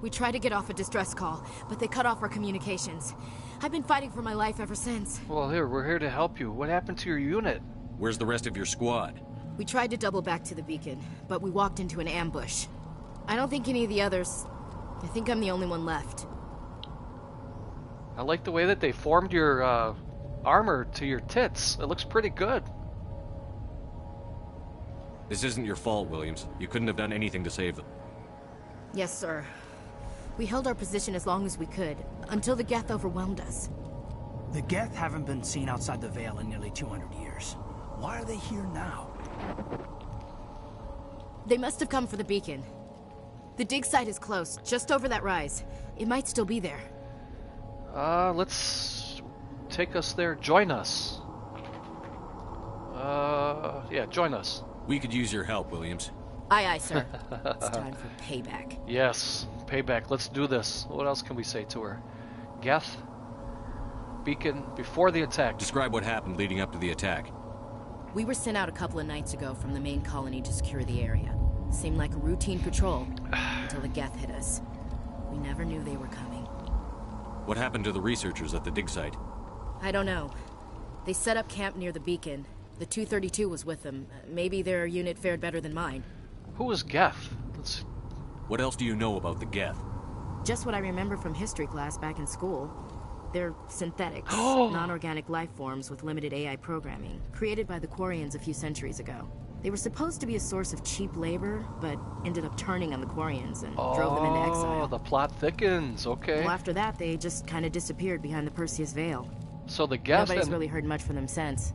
Speaker 16: We tried to get off a distress call, but they cut off our communications. I've been fighting for my life ever since.
Speaker 1: Well, we're here to help you. What happened to your unit?
Speaker 10: Where's the rest of your squad?
Speaker 16: We tried to double back to the beacon, but we walked into an ambush. I don't think any of the others... I think I'm the only one left.
Speaker 1: I like the way that they formed your armor to your tits. It looks pretty good.
Speaker 10: This isn't your fault, Williams. You couldn't have done anything to save them.
Speaker 16: Yes, sir. We held our position as long as we could, until the Geth overwhelmed us.
Speaker 9: The Geth haven't been seen outside the Veil in nearly 200 years. Why are they here now?
Speaker 16: They must have come for the beacon. The dig site is close, just over that rise. It might still be there.
Speaker 1: Let's take us there. Join us. Yeah, join us.
Speaker 10: We could use your help, Williams.
Speaker 16: Aye, aye, sir. It's time for payback.
Speaker 1: Yes, payback. Let's do this. What else can we say to her? Geth, beacon, before the attack.
Speaker 10: Describe what happened leading up to the attack.
Speaker 16: We were sent out a couple of nights ago from the main colony to secure the area. Seemed like a routine patrol until the Geth hit us. We never knew they were coming.
Speaker 10: What happened to the researchers at the dig site?
Speaker 16: I don't know. They set up camp near the beacon. The 232 was with them. Maybe their unit fared better than mine.
Speaker 1: Who was Geth?
Speaker 10: What else do you know about the Geth?
Speaker 16: Just what I remember from history class back in school. They're synthetics, non-organic life forms with limited AI programming, created by the Quarians a few centuries ago. They were supposed to be a source of cheap labor, but ended up turning on the Quarians and drove them into exile.
Speaker 1: Oh, the plot thickens. Okay.
Speaker 16: Well, after that, they just kind of disappeared behind the Perseus Veil.
Speaker 1: So the Geth
Speaker 16: Nobody's really heard much from them since.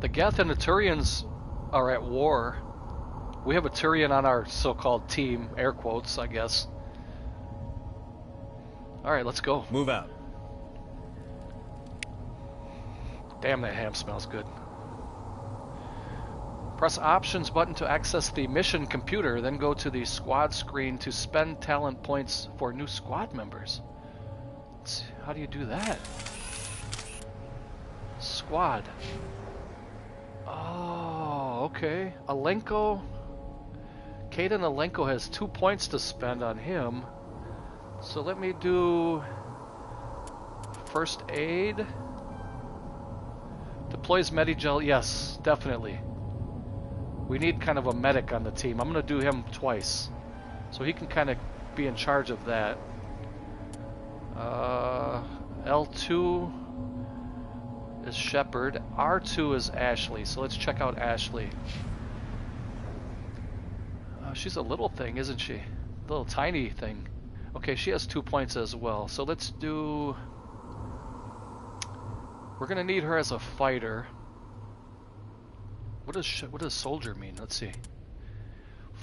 Speaker 1: The Geth and the Turians are at war. We have a Turian on our so-called team, air quotes, I guess. All right, let's go.
Speaker 10: Move out.
Speaker 1: Damn, that ham smells good. Press Options button to access the mission computer, then go to the squad screen to spend talent points for new squad members. Let's see, how do you do that? Squad. Oh, okay. Alenko. Caden Alenko has 2 points to spend on him. So let me do first aid. Deploys Medigel, yes, definitely. We need kind of a medic on the team. I'm going to do him twice. So he can kind of be in charge of that. L2 is Shepard. R2 is Ashley. So let's check out Ashley. She's a little thing, isn't she? A little tiny thing. Okay, she has 2 points as well. So let's do... We're gonna need her as a fighter. What does soldier mean? Let's see.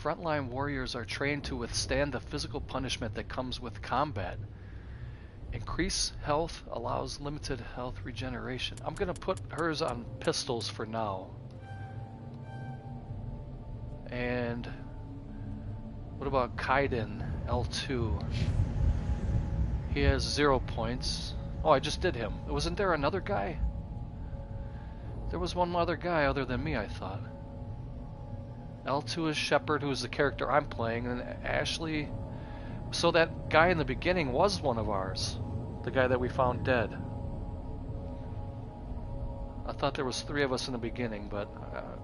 Speaker 1: Frontline warriors are trained to withstand the physical punishment that comes with combat. Increase health, allows limited health regeneration. I'm gonna put hers on pistols for now. And what about Kaiden, L2? He has 0 points. Oh, I just did him. Wasn't there another guy? There was one other guy other than me, I thought. L2 is Shepard, who's the character I'm playing, and Ashley... So that guy in the beginning was one of ours. The guy that we found dead. I thought there was 3 of us in the beginning, but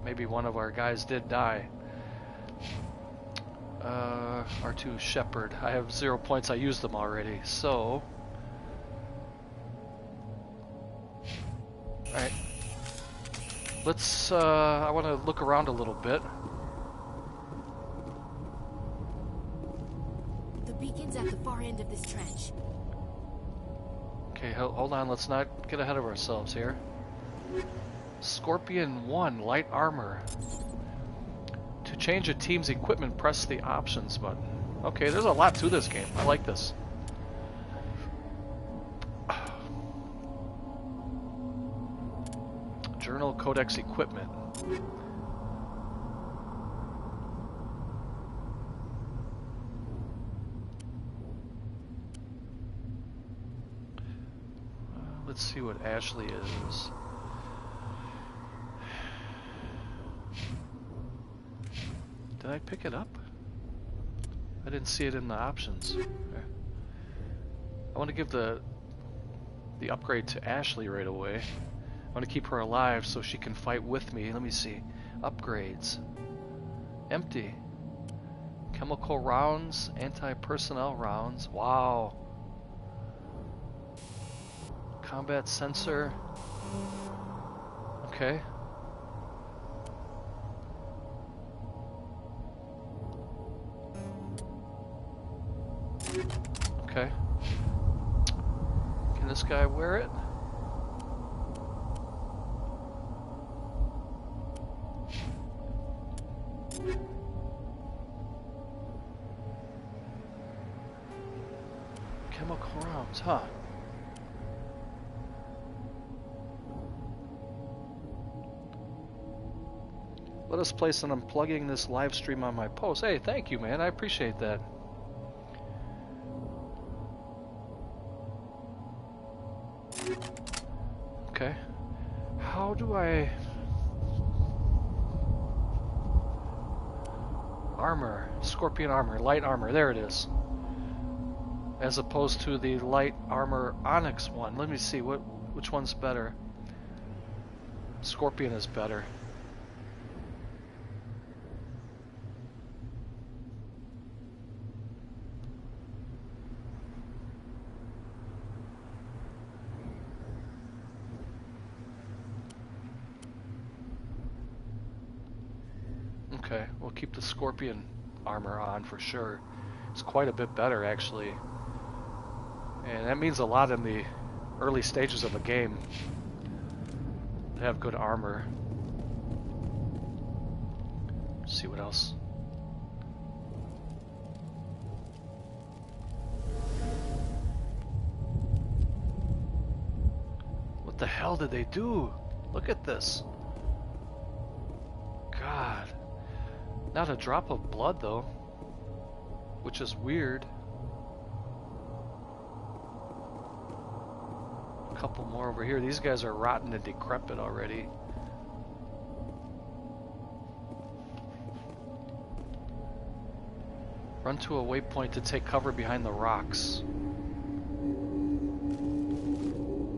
Speaker 1: maybe one of our guys did die. R2 Shepard. I have 0 points. I used them already. So... Alright. Let's, I want to look around a little bit.
Speaker 16: The beacon's at the far end of this trench.
Speaker 1: Okay, hold on. Let's not get ahead of ourselves here. Scorpion 1, light armor. To change a team's equipment, press the options button. Okay, there's a lot to this game. I like this. Journal Codex equipment. Let's see what Ashley is. Did I pick it up? I didn't see it in the options. Okay. I want to give the upgrade to Ashley right away. I want to keep her alive so she can fight with me. Let me see. Upgrades. Empty. Chemical rounds, anti-personnel rounds. Wow. Combat sensor. Okay. Okay. Can this guy wear it? Chemical rounds, huh? Let us place on unplugging this live stream on my post. Hey, thank you, man. I appreciate that. Okay. How do I... Armor. Scorpion armor. Light armor. There it is. As opposed to the light armor Onyx one. Let me see. Which one's better? Scorpion is better. Okay, we'll keep the Scorpion armor on for sure. It's quite a bit better, actually. And that means a lot in the early stages of a game to have good armor. Let's see what else. What the hell did they do? Look at this. God. Not a drop of blood, though, which is weird. A couple more over here. These guys are rotten and decrepit already. Run to a waypoint to take cover behind the rocks.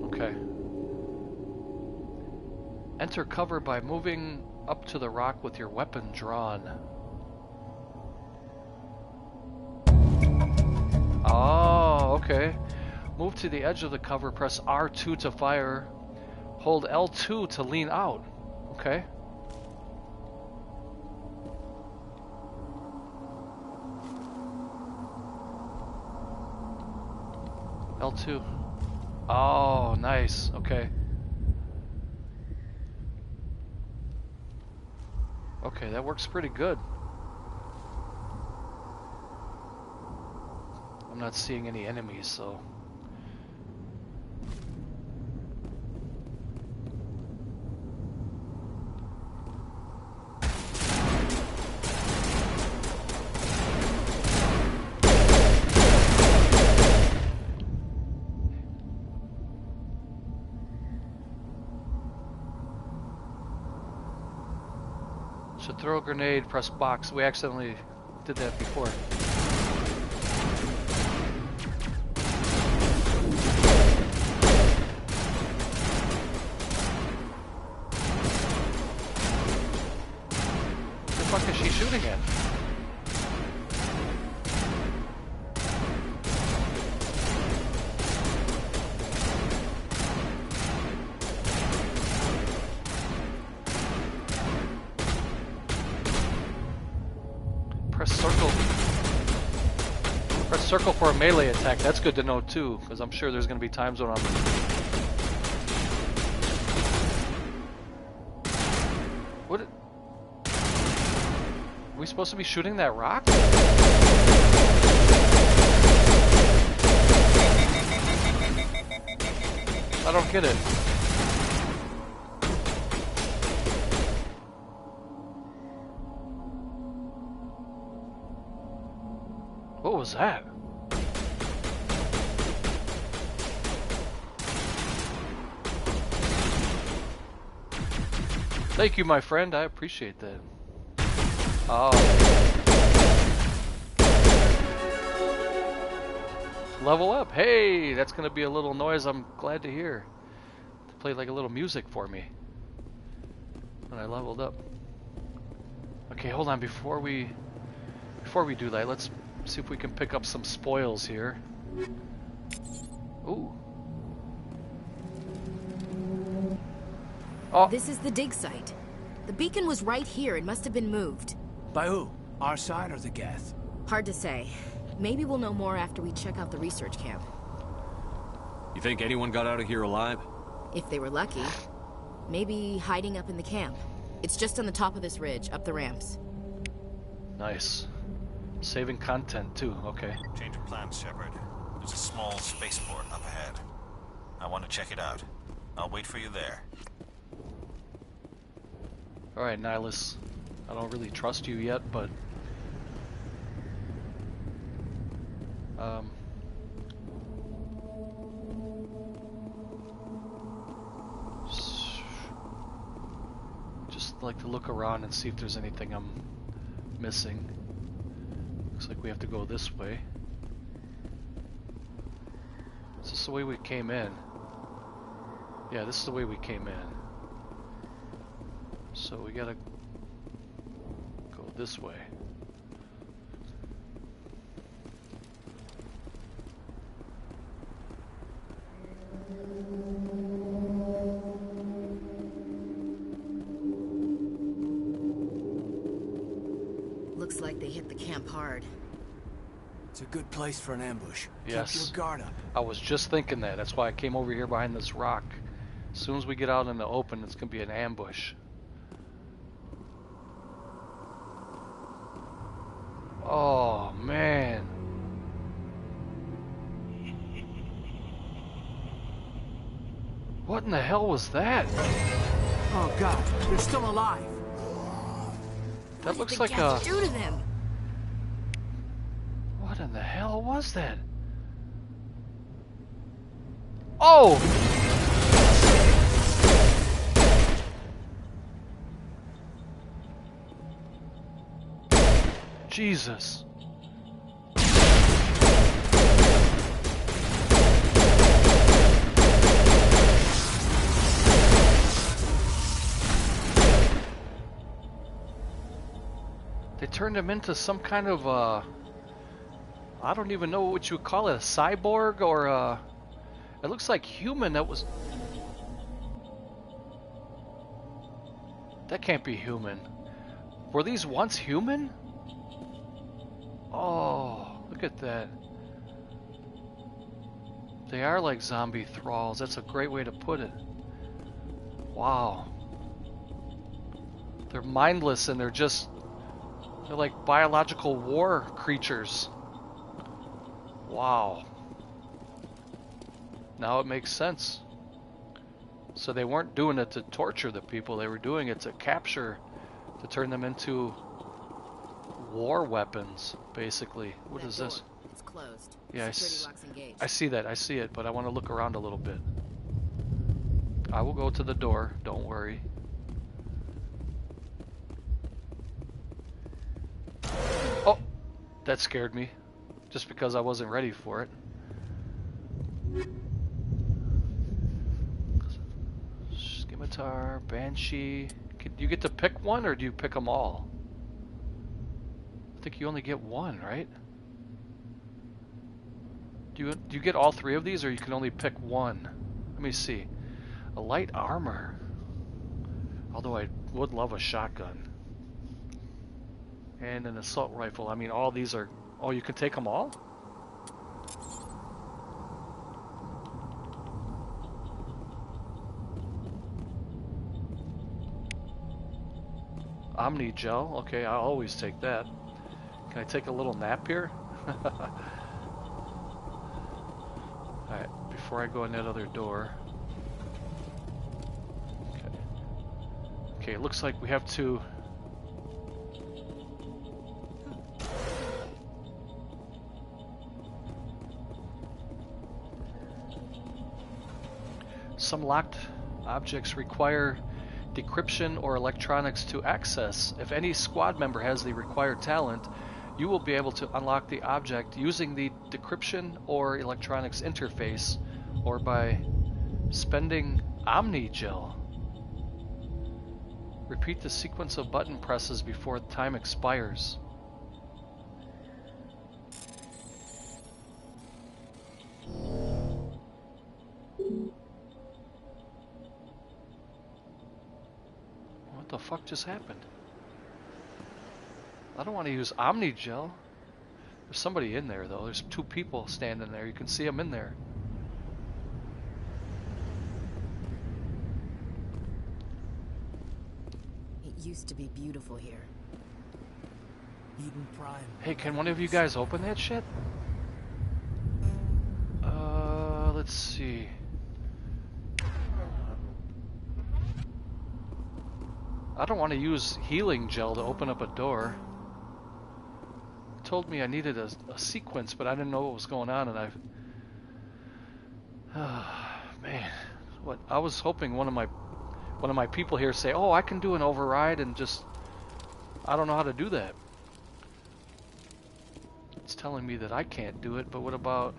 Speaker 1: Okay. Enter cover by moving up to the rock with your weapon drawn. Oh, okay. Move to the edge of the cover, press R2 to fire, hold L2 to lean out. Okay. L2. Oh, nice. Okay. Okay, that works pretty good. I'm not seeing any enemies, so... Should throw a grenade, press box. We accidentally did that before. What the fuck is she shooting at? Circle for a melee attack. That's good to know too, because I'm sure there's going to be times when I'm... What? Are we supposed to be shooting that rock? I don't get it. What was that? Thank you, my friend. I appreciate that. Oh. Level up. Hey, that's going to be a little noise I'm glad to hear. To play like a little music for me when I leveled up. Okay, hold on. Before we do that, let's see if we can pick up some spoils here. Ooh. Oh.
Speaker 16: This is the dig site. The beacon was right here. It must have been moved.
Speaker 9: By who? Our side or the Geth?
Speaker 16: Hard to say. Maybe we'll know more after we check out the research camp.
Speaker 10: You think anyone got out of here alive?
Speaker 16: If they were lucky. Maybe hiding up in the camp. It's just on the top of this ridge, up the ramps.
Speaker 1: Nice. Saving content too, okay.
Speaker 8: Change of plans, Shepard. There's a small spaceport up ahead. I want to check it out. I'll wait for you there.
Speaker 1: Alright, Nihilus. I don't really trust you yet, but... Just like to look around and see if there's anything I'm missing. Looks like we have to go this way. Is this the way we came in? Yeah, this is the way we came in. So we gotta go this way.
Speaker 17: Looks like they hit the camp hard.
Speaker 9: It's a good place for an ambush.
Speaker 1: Yes.
Speaker 9: Keep your guard up.
Speaker 1: I was just thinking that. That's why I came over here behind this rock. As soon as we get out in the open, it's gonna be an ambush. Oh, man. What in the hell was that?
Speaker 9: Oh God, they're still alive.
Speaker 1: That looks like
Speaker 16: What did the cats do to them?
Speaker 1: What in the hell was that? Oh! Jesus. They turned him into some kind of I don't even know what you would call it, a cyborg or it looks like human. That can't be human. Were these once human? Oh, look at that. They are like zombie thralls. That's a great way to put it. Wow. They're mindless and they're like biological war creatures. Wow. Now it makes sense. So they weren't doing it to torture the people. They were doing it to capture, to turn them into war weapons, basically. What is this?
Speaker 17: It's closed.
Speaker 1: Yeah,
Speaker 17: Security lock's engaged.
Speaker 1: I see that. I see it, but I want to look around a little bit. I will go to the door. Don't worry. Oh! That scared me. Just because I wasn't ready for it. Scimitar, Banshee. Do you get to pick one, or do you pick them all? I think you only get one, right? Do you get all three of these, or you can only pick one? Let me see. A light armor. Although I would love a shotgun. And an assault rifle. I mean, all these are... Oh, you can take them all? Omni gel. Okay, I'll always take that. Can I take a little nap here? Alright, before I go in that other door. Okay. Okay, it looks like we have to... Some locked objects require decryption or electronics to access. If any squad member has the required talent, you will be able to unlock the object using the decryption or electronics interface, or by spending Omni Gel. Repeat the sequence of button presses before time expires. What the fuck just happened? I don't want to use Omni Gel. There's somebody in there though. There's two people standing there. You can see them in there.
Speaker 17: It used to be beautiful here.
Speaker 9: Eden Prime.
Speaker 1: Hey, can one of you guys open that shit? Let's see. I don't want to use healing gel to open up a door. It told me I needed a sequence, but I didn't know what was going on, and man, what I was hoping one of my people here say, "Oh, I can do an override," and just I don't know how to do that. It's telling me that I can't do it, but what about?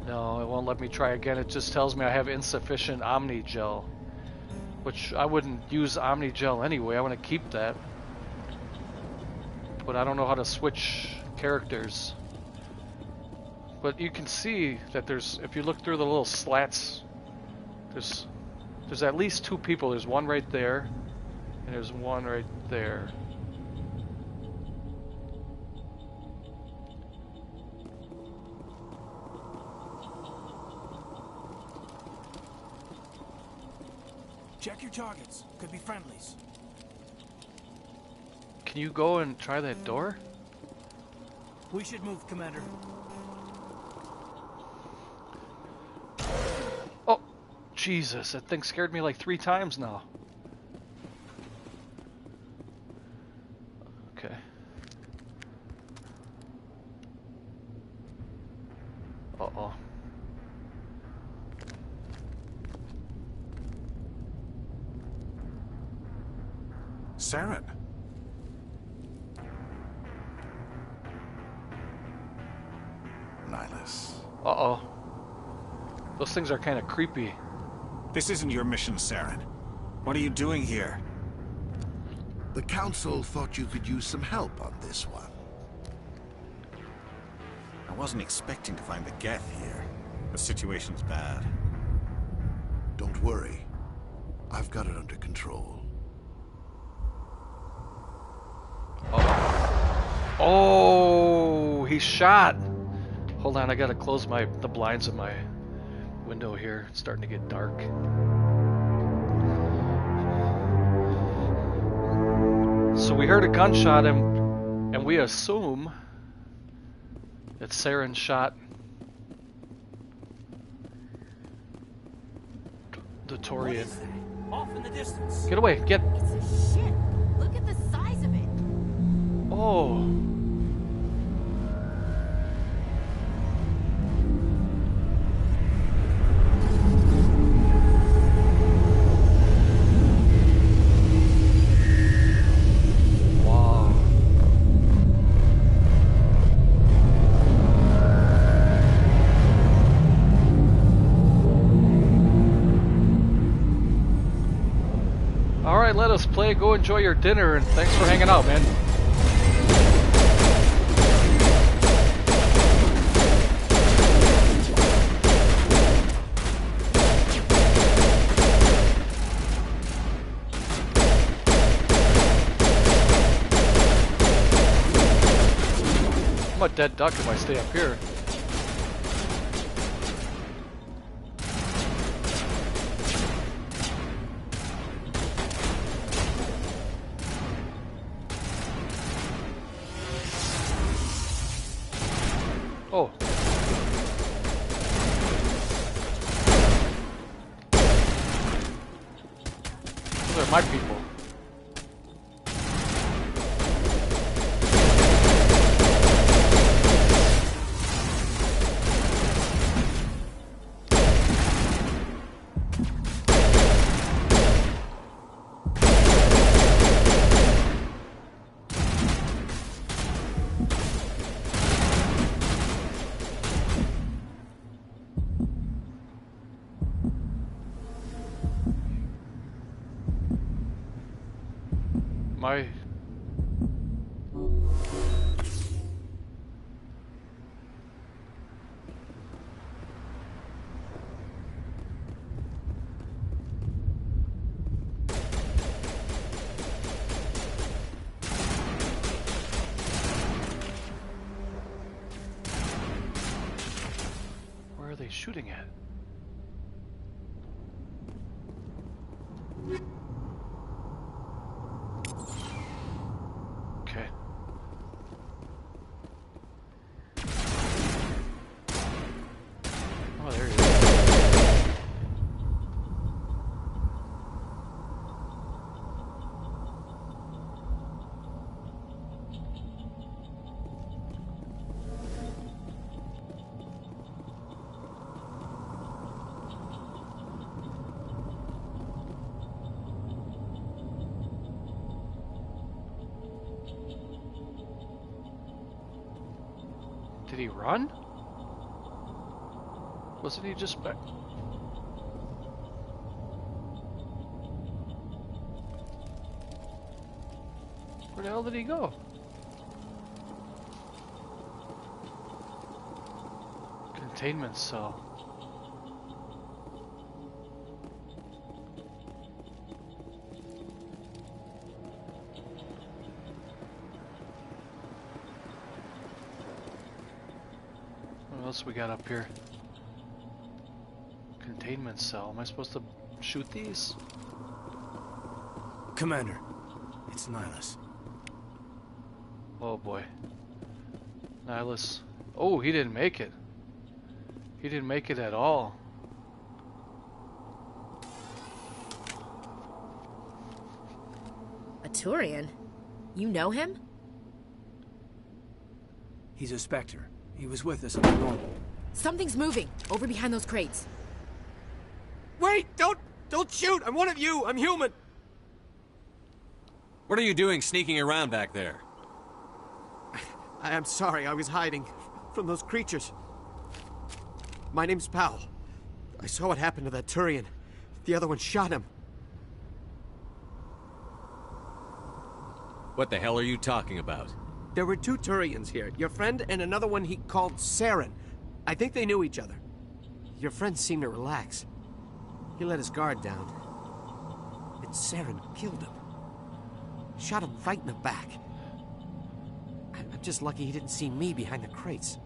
Speaker 1: No, it won't let me try again. It just tells me I have insufficient Omni Gel, which I wouldn't use Omni Gel anyway. I want to keep that, but I don't know how to switch characters. But you can see that if you look through the little slats, there's at least two people. There's one right there, and there's one right there.
Speaker 9: Check your targets. Could be friendlies.
Speaker 1: Can you go and try that door?
Speaker 9: We should move, Commander.
Speaker 1: Oh, Jesus, that thing scared me like 3 times now. Okay. Uh-oh.
Speaker 8: Saren. Nihilus.
Speaker 1: Uh-oh. Those things are kind of creepy.
Speaker 8: This isn't your mission, Saren. What are you doing here?
Speaker 18: The Council thought you could use some help on this one.
Speaker 8: I wasn't expecting to find the Geth here. The situation's bad.
Speaker 18: Don't worry. I've got it under control.
Speaker 1: Oh, he's shot. Hold on, I gotta close the blinds of my window here. It's starting to get dark. So we heard a gunshot, and we assume that Saren shot the Turian.
Speaker 9: Off in the distance.
Speaker 1: Get away, get.
Speaker 16: It's a ship. Look at the size of it.
Speaker 1: Oh. Wow. All right, let us play. Go enjoy your dinner, and thanks for hanging out, man. I'm a dead duck if I stay up here. Oh. Those are my people. My shooting at? Okay. Oh, there he is. Did he run? Wasn't he just back? Where the hell did he go? Containment cell. What else we got up here? Containment cell. Am I supposed to shoot these?
Speaker 9: Commander, it's Nihilus.
Speaker 1: Oh boy. Nihilus. Oh, he didn't make it. He didn't make it at all.
Speaker 16: A Turian? You know him?
Speaker 9: He's a Spectre. He was with us at the normal.
Speaker 16: Something's moving, over behind those crates.
Speaker 19: Wait! Don't shoot! I'm one of you! I'm human!
Speaker 10: What are you doing sneaking around back there?
Speaker 19: I'm sorry, I was hiding from those creatures. My name's Powell. I saw what happened to that Turian. The other one shot him.
Speaker 10: What the hell are you talking about?
Speaker 19: There were two Turians here. Your friend and another one he called Saren. I think they knew each other. Your friend seemed to relax. He let his guard down. And Saren killed him. Shot him right in the back. I'm just lucky he didn't see me behind the crates.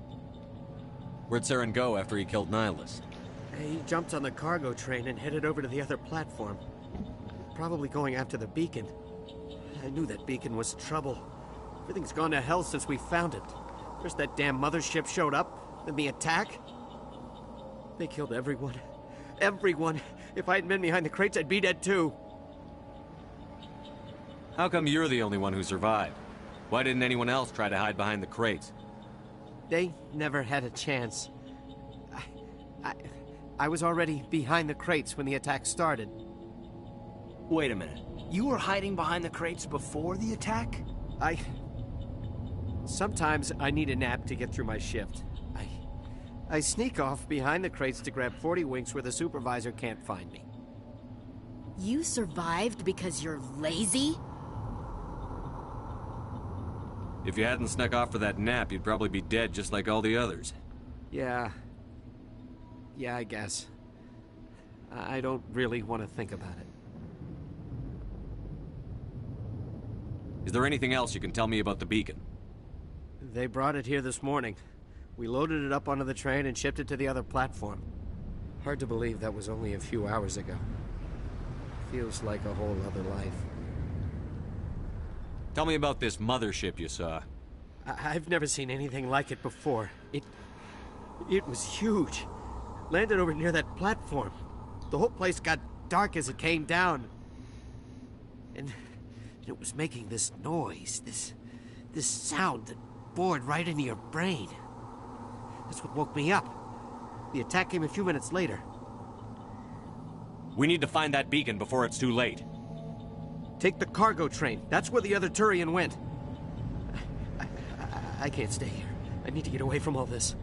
Speaker 10: Where'd Saren go after he killed Nihilus?
Speaker 19: He jumped on the cargo train and headed over to the other platform. Probably going after the beacon. I knew that beacon was trouble. Everything's gone to hell since we found it. First that damn mothership showed up, then the attack. They killed everyone. Everyone. If I hadn't been behind the crates, I'd be dead too.
Speaker 10: How come you're the only one who survived? Why didn't anyone else try to hide behind the crates?
Speaker 19: They never had a chance. I was already behind the crates when the attack started.
Speaker 9: Wait a minute. You were hiding behind the crates before the attack?
Speaker 19: Sometimes I need a nap to get through my shift. I sneak off behind the crates to grab 40 winks where the supervisor can't find me.
Speaker 16: You survived because you're lazy?
Speaker 10: If you hadn't snuck off for that nap, you'd probably be dead just like all the others.
Speaker 19: Yeah, I guess. I don't really want to think about it.
Speaker 10: Is there anything else you can tell me about the beacon?
Speaker 19: They brought it here this morning. We loaded it up onto the train and shipped it to the other platform. Hard to believe that was only a few hours ago. Feels like a whole other life.
Speaker 10: Tell me about this mothership you saw.
Speaker 19: I've never seen anything like it before. It was huge. Landed over near that platform. The whole place got dark as it came down. And it was making this noise, this sound that bored right into your brain. That's what woke me up. The attack came a few minutes later.
Speaker 10: We need to find that beacon before it's too late.
Speaker 19: Take the cargo train. That's where the other Turian went. I can't stay here. I need to get away from all this.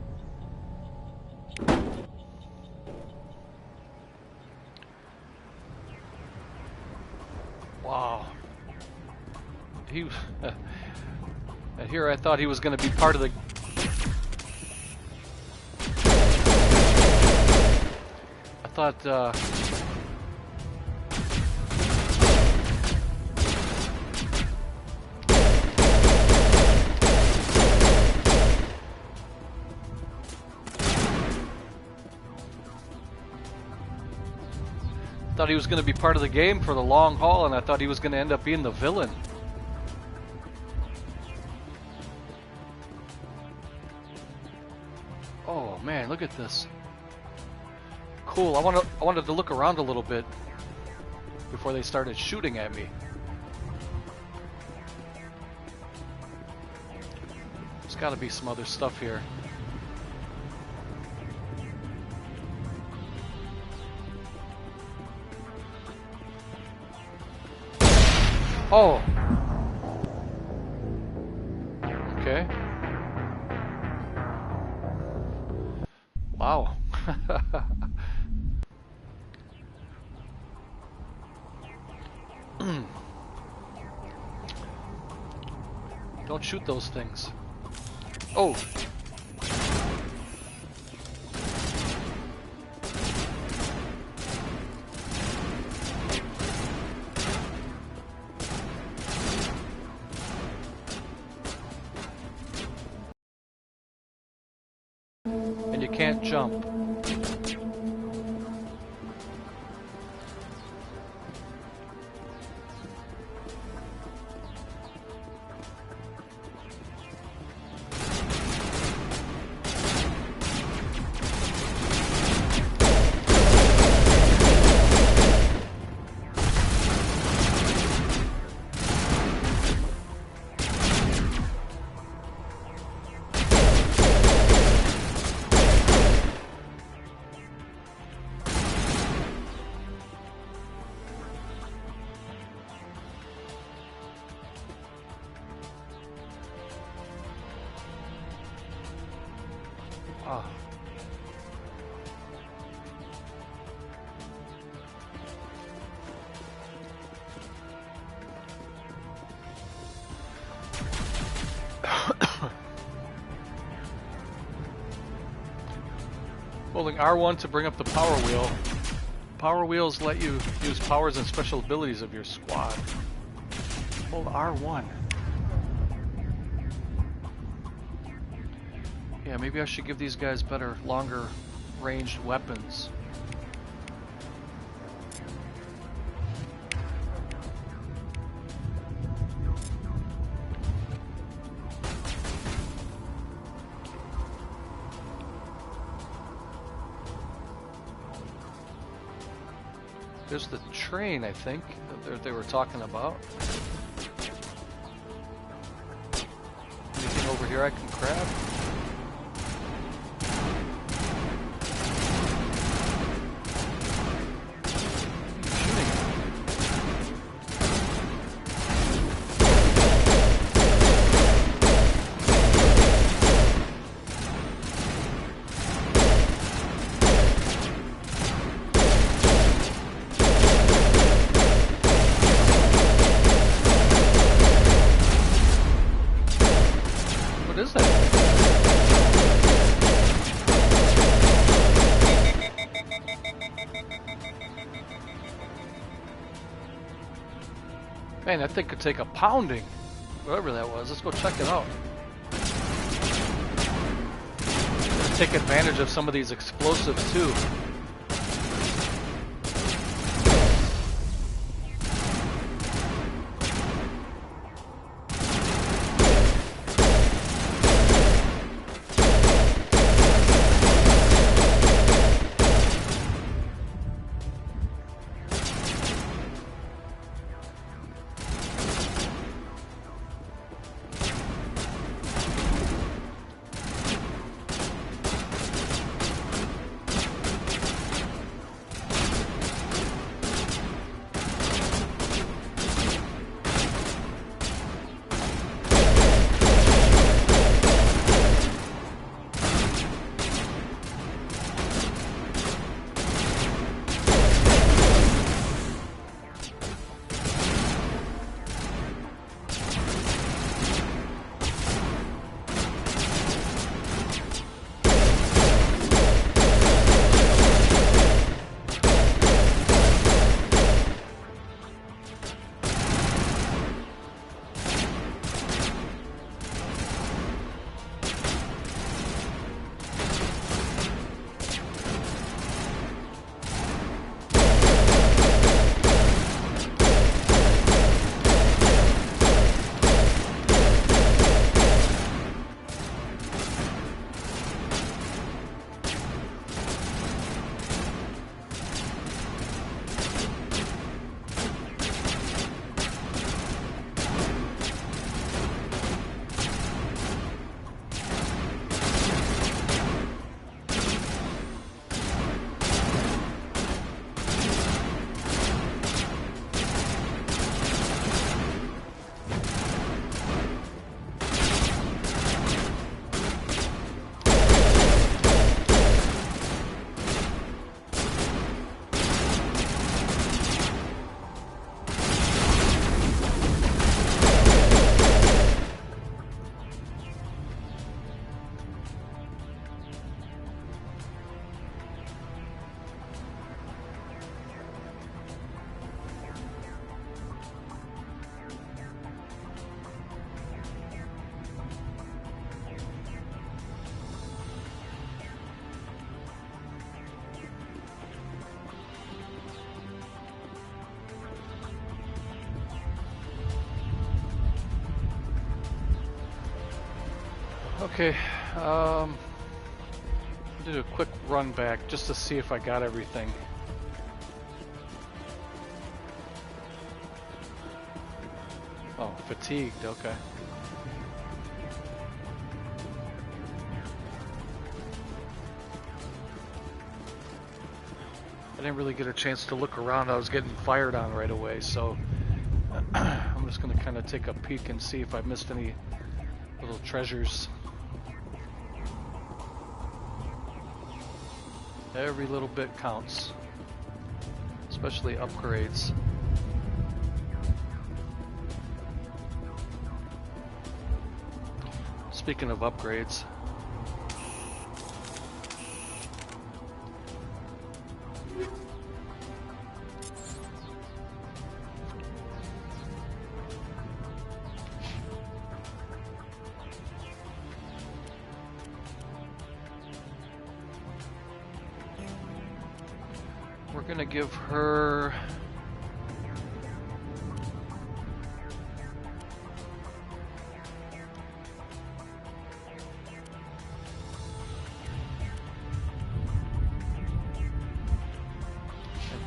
Speaker 1: Wow. He... and here I thought he was going to be part of the... I thought, thought he was going to be part of the game for the long haul, and I thought he was going to end up being the villain. Oh man, look at this. Cool. I wanted to look around a little bit before they started shooting at me. There's got to be some other stuff here. Oh. Okay. Wow. Don't shoot those things. Oh. And you can't jump. Ah. Holding R1 to bring up the power wheel. Power wheels let you use powers and special abilities of your squad. Hold R1. Yeah, maybe I should give these guys better, longer ranged weapons. There's the train, I think, that they were talking about. Anything over here I can grab? Man, that thing could take a pounding. Whatever that was. Let's go check it out. Take advantage of some of these explosives too. Okay, do a quick run back just to see if I got everything. Oh, fatigued, okay. I didn't really get a chance to look around. I was getting fired on right away, so I'm just going to kind of take a peek and see if I missed any little treasures. Every little bit counts, especially upgrades. Speaking of upgrades, we're gonna give her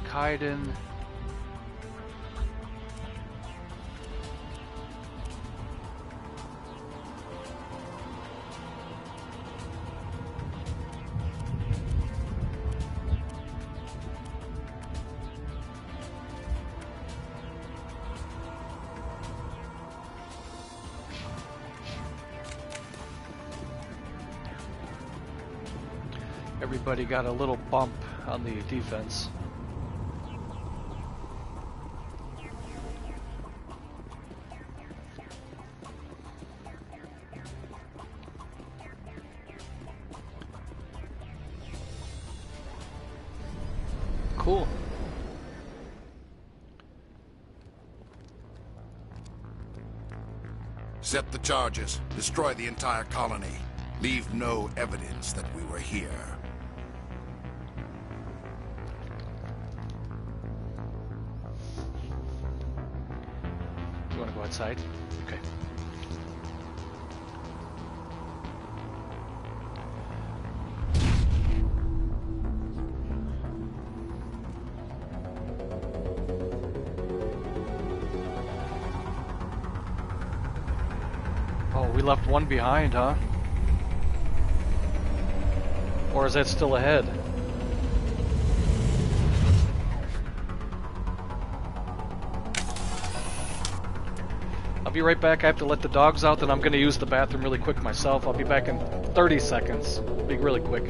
Speaker 1: Kaiden. Everybody got a little bump on the defense. Cool.
Speaker 18: Set the charges. Destroy the entire colony. Leave no evidence that we were here.
Speaker 1: You want to go outside? Okay. Oh, we left one behind, huh? Or is that still ahead? I'll be right back. I have to let the dogs out, then I'm going to use the bathroom really quick myself. I'll be back in 30 seconds. Be really quick.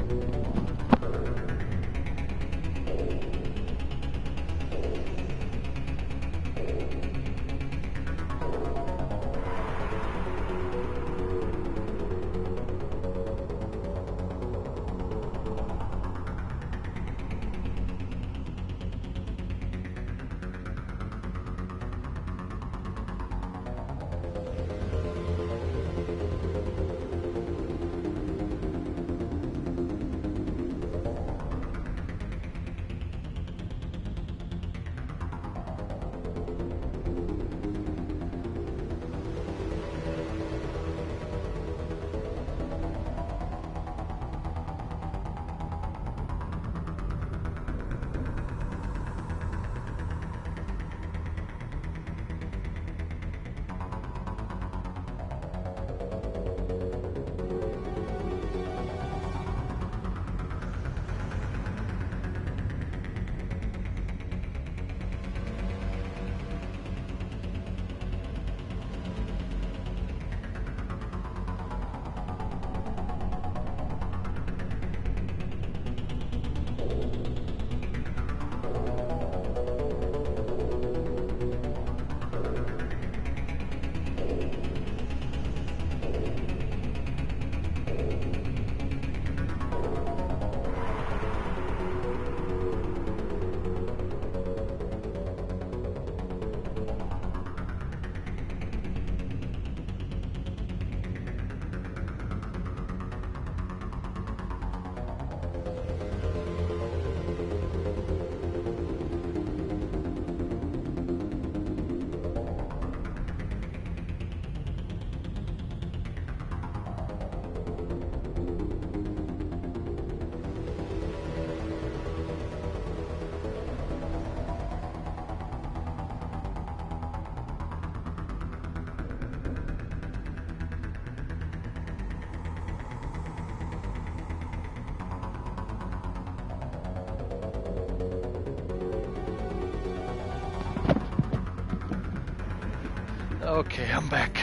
Speaker 1: Okay, I'm back.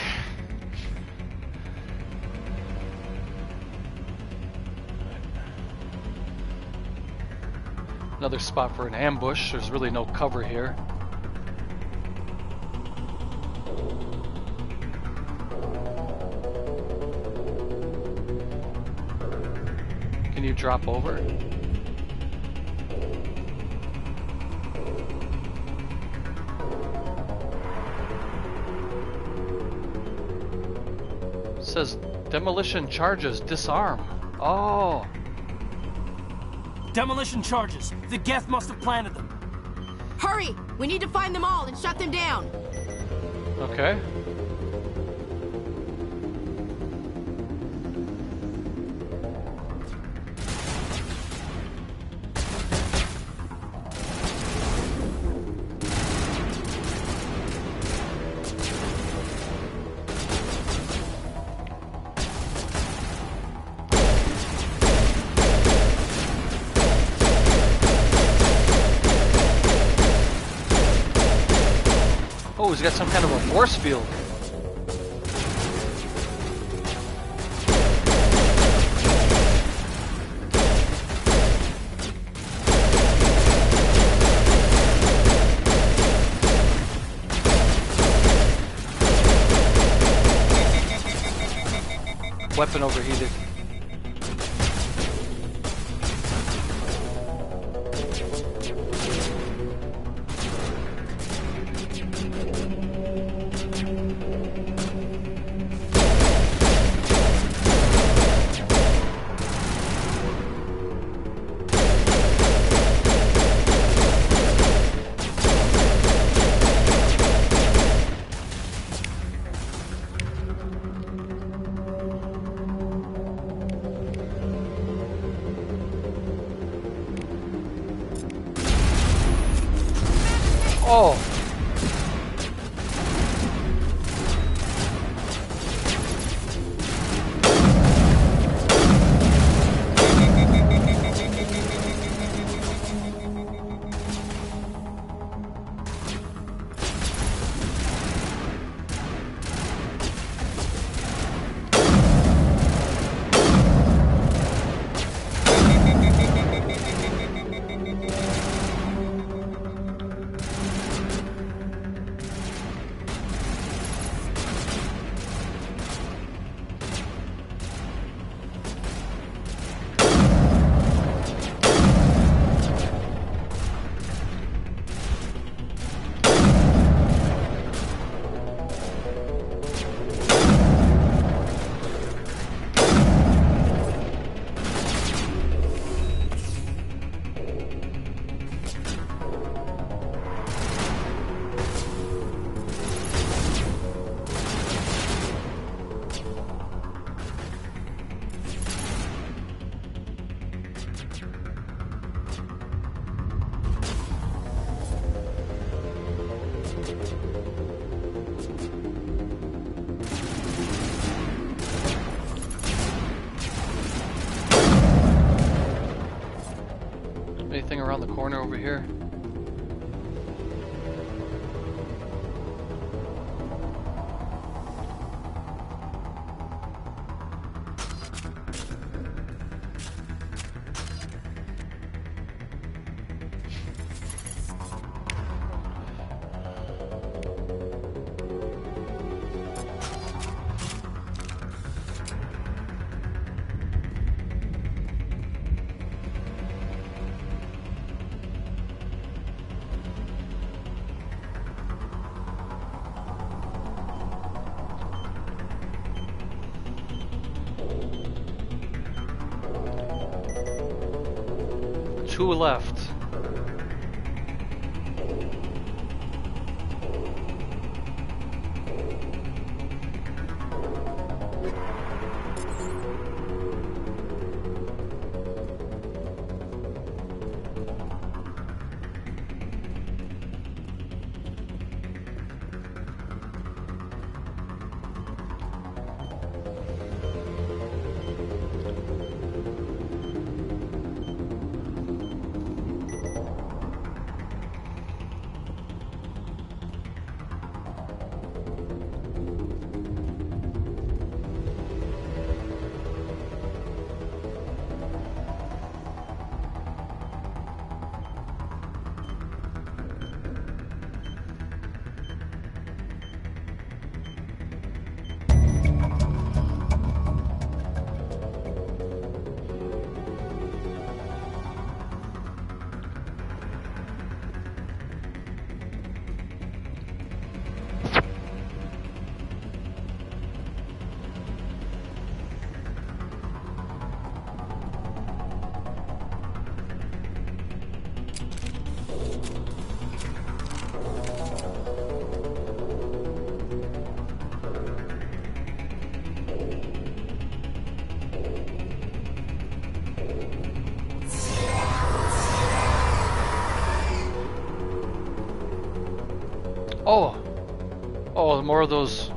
Speaker 1: Another spot for an ambush. There's really no cover here. Can you drop over? It says demolition charges disarm. Oh.
Speaker 15: Demolition charges. The Geth must have planted them.
Speaker 16: Hurry! We need to find them all and shut them down.
Speaker 1: Okay. Oh, he's got some kind of a force field. Weapon overheated. Oh! Anything around the corner over here? Two left. Oh! Oh, more of those...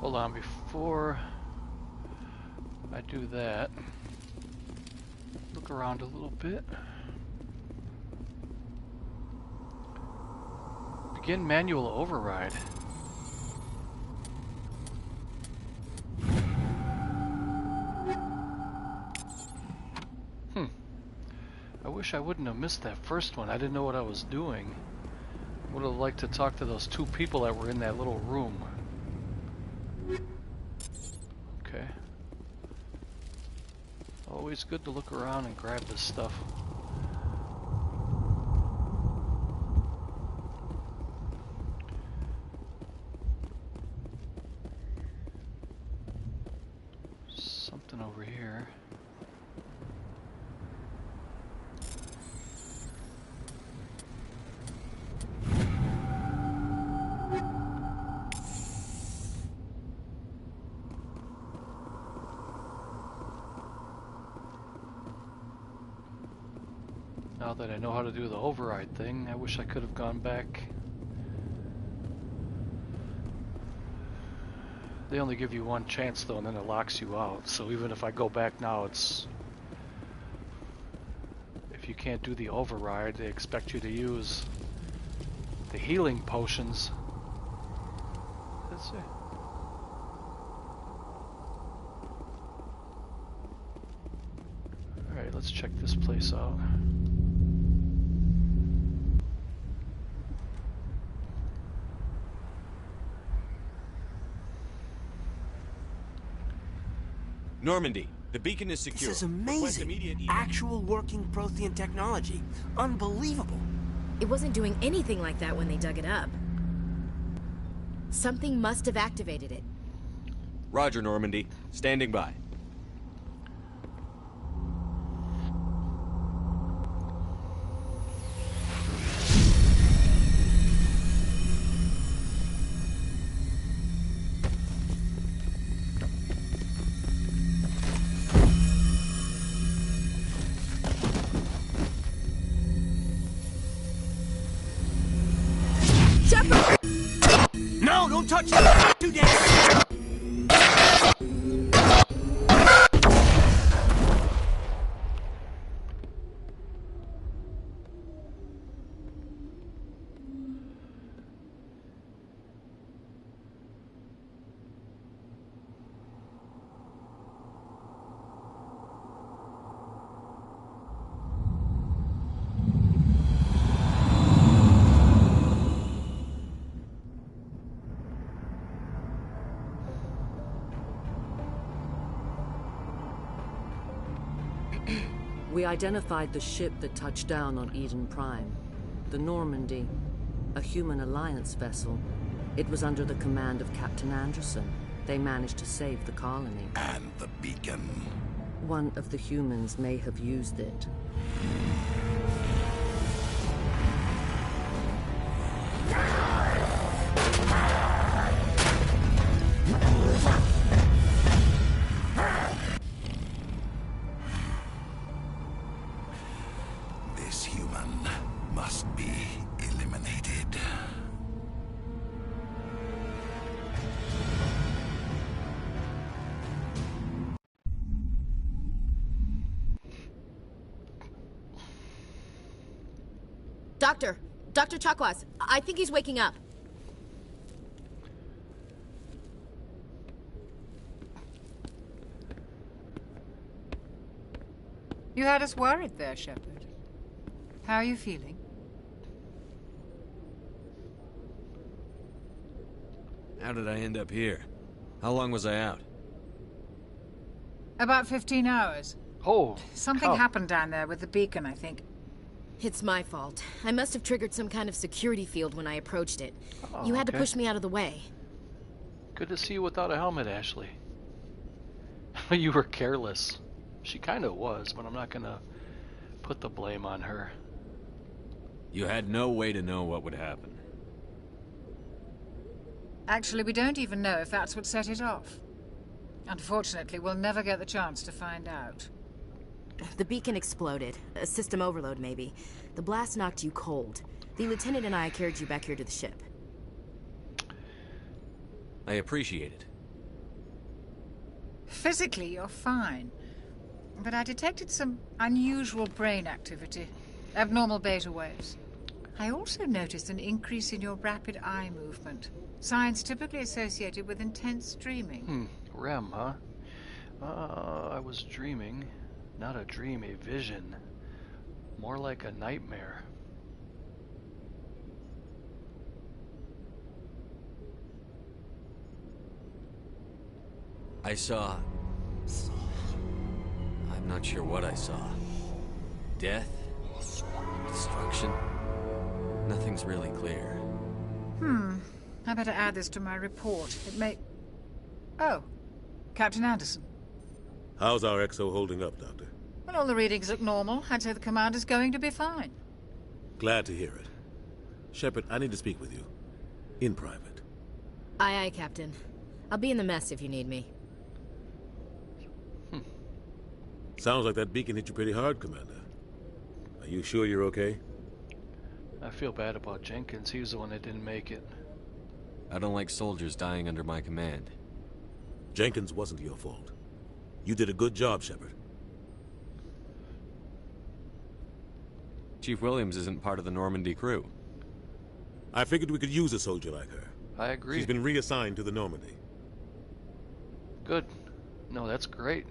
Speaker 1: Hold on, before I do that, look around a little bit. Begin manual override. I wish I wouldn't have missed that first one. I didn't know what I was doing. Would have liked to talk to those two people that were in that little room. Okay. Always good to look around and grab this stuff. Something over here. Now that I know how to do the override thing, I wish I could have gone back. They only give you one chance though, and then it locks you out. So even if I go back now, it's... if you can't do the override, they expect you to use the healing potions. Let's see. Alright, let's check this place out.
Speaker 10: Normandy, the beacon is secure.
Speaker 9: This is amazing. Actual working Prothean technology. Unbelievable.
Speaker 16: It wasn't doing anything like that when they dug it up. Something must have activated it.
Speaker 10: Roger, Normandy. Standing by.
Speaker 9: No, don't touch it! Too damn!
Speaker 2: We identified the ship that touched down on Eden Prime. The Normandy, a human alliance vessel. It was under the command of Captain Anderson. They managed to save the colony.
Speaker 18: And the beacon.
Speaker 2: One of the humans may have used it.
Speaker 18: This human must be eliminated.
Speaker 16: Doctor! Dr. Chakwas, I think he's waking up.
Speaker 13: You had us worried there, Shepard. How are you feeling?
Speaker 10: How did I end up here? How long was I out?
Speaker 13: About 15 hours.
Speaker 1: Oh.
Speaker 13: Something happened down there with the beacon, I think.
Speaker 16: It's my fault. I must have triggered some kind of security field when I approached it.
Speaker 1: Oh,
Speaker 16: you had to
Speaker 1: okay.
Speaker 16: push me out of the way.
Speaker 1: Good to see you without a helmet, Ashley. You were careless. She kind of was, but I'm not gonna put the blame on her.
Speaker 10: You had no way to know what would happen.
Speaker 13: Actually, we don't even know if that's what set it off. Unfortunately, we'll never get the chance to find out.
Speaker 16: The beacon exploded. A system overload, maybe. The blast knocked you cold. The lieutenant and I carried you back here to the ship.
Speaker 10: I appreciate it.
Speaker 13: Physically, you're fine. But I detected some unusual brain activity. Abnormal beta waves. I also noticed an increase in your rapid eye movement. Signs typically associated with intense dreaming.
Speaker 1: REM, huh? I was dreaming. Not a dream, a vision. More like a nightmare.
Speaker 10: I saw... I'm not sure what I saw. Death? Destruction? Nothing's really clear.
Speaker 13: I better add this to my report. It may... Oh, Captain Anderson.
Speaker 4: How's our XO holding up, Doctor?
Speaker 13: Well, all the readings look normal. I'd say the commander's going to be fine.
Speaker 4: Glad to hear it. Shepard, I need to speak with you. In private.
Speaker 16: Aye, aye, Captain. I'll be in the mess if you need me.
Speaker 4: Sounds like that beacon hit you pretty hard, Commander. Are you sure you're okay?
Speaker 1: I feel bad about Jenkins. He was the one that didn't make it.
Speaker 10: I don't like soldiers dying under my command.
Speaker 4: Jenkins wasn't your fault. You did a good job, Shepard.
Speaker 10: Chief Williams isn't part of the Normandy crew.
Speaker 4: I figured we could use a soldier like her.
Speaker 1: I agree.
Speaker 4: She's been reassigned to the Normandy.
Speaker 1: Good. No, that's great.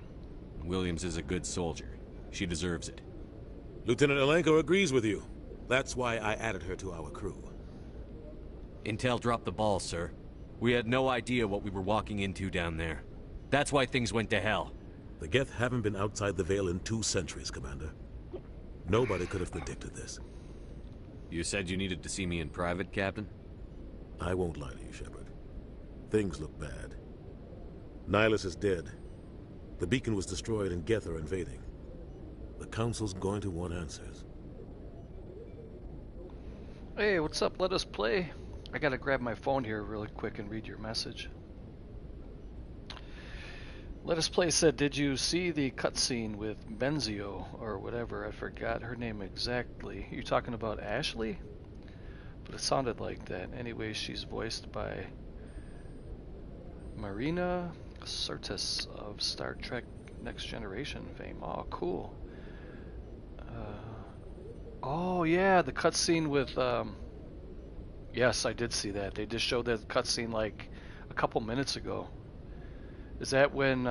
Speaker 10: Williams is a good soldier. She deserves it.
Speaker 4: Lieutenant Alenko agrees with you. That's why I added her to our crew.
Speaker 10: Intel dropped the ball, sir. We had no idea what we were walking into down there. That's why things went to hell.
Speaker 4: The Geth haven't been outside the Veil in 2 centuries, Commander. Nobody could have predicted this.
Speaker 10: You said you needed to see me in private, Captain?
Speaker 4: I won't lie to you, Shepard. Things look bad. Nihilus is dead. The beacon was destroyed and Geth are invading. The Council's going to want answers.
Speaker 1: Hey, what's up? Let us play. I gotta grab my phone here really quick and read your message. Let us play said, did you see the cutscene with Benzio or whatever? I forgot her name exactly. You're talking about Ashley? But it sounded like that. Anyways, she's voiced by Marina Sirtis of Star Trek Next Generation fame. Oh, cool. Oh yeah, the cutscene with yes, I did see that. They just showed that cutscene like a couple minutes ago. Is that when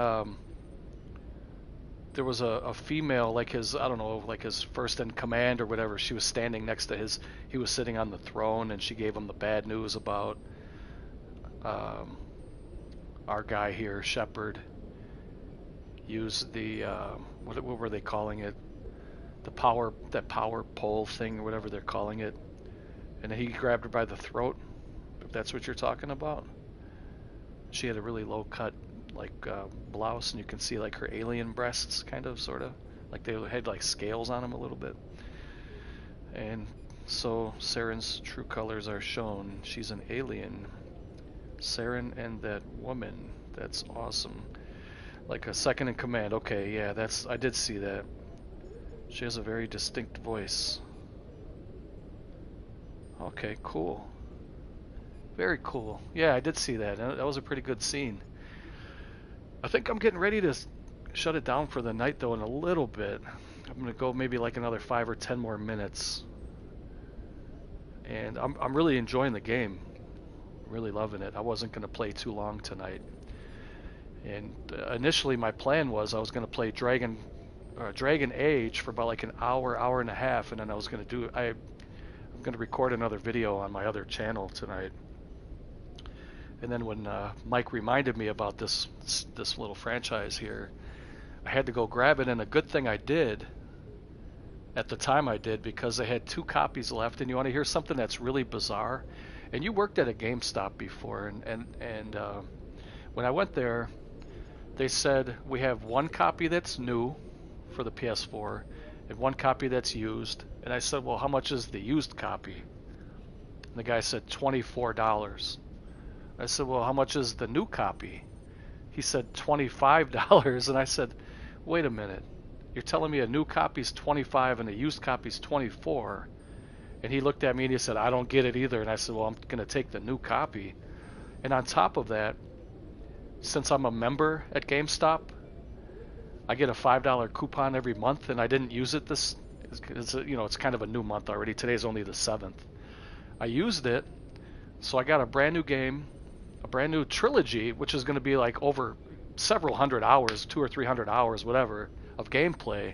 Speaker 1: there was a female, like his, I don't know, like his first in command or whatever, she was standing next to his, he was sitting on the throne and she gave him the bad news about our guy here, Shepard, used the, what were they calling it? That power pole thing or whatever they're calling it. And then he grabbed her by the throat, if that's what you're talking about. She had a really low cut, like, blouse, and you can see, like, her alien breasts, kind of, sort of. Like, they had, like, scales on them a little bit. And so Saren's true colors are shown. She's an alien. Saren and that woman. That's awesome. Like a second in command. Okay, yeah, I did see that. She has a very distinct voice. Okay, cool. Very cool. Yeah, I did see that. That was a pretty good scene. I think I'm getting ready to shut it down for the night, though, in a little bit. I'm going to go maybe like another 5 or 10 more minutes. and I'm really enjoying the game. Really loving it. I wasn't going to play too long tonight. And initially my plan was I was going to play Dragon Age for about like an hour and a half, and then I was going to I'm going to record another video on my other channel tonight. And then when Mike reminded me about this little franchise here, I had to go grab it, and a good thing I did at the time I did, because they had 2 copies left. And you want to hear something that's really bizarre? And you worked at a GameStop before, and when I went there, they said we have 1 copy that's new for the PS4 and 1 copy that's used. And I said, well, how much is the used copy? And the guy said $24. I said, well, how much is the new copy? He said $25. And I said, wait a minute. You're telling me a new copy's $25 and a used copy's $24? And he looked at me and he said, I don't get it either. And I said, well, I'm going to take the new copy. And on top of that, since I'm a member at GameStop, I get a $5 coupon every month, and I didn't use it it's kind of a new month already. Today's only the 7th. I used it, so I got a brand new game, a brand new trilogy, which is going to be like over several hundred hours, 200 or 300 hours, whatever, of gameplay.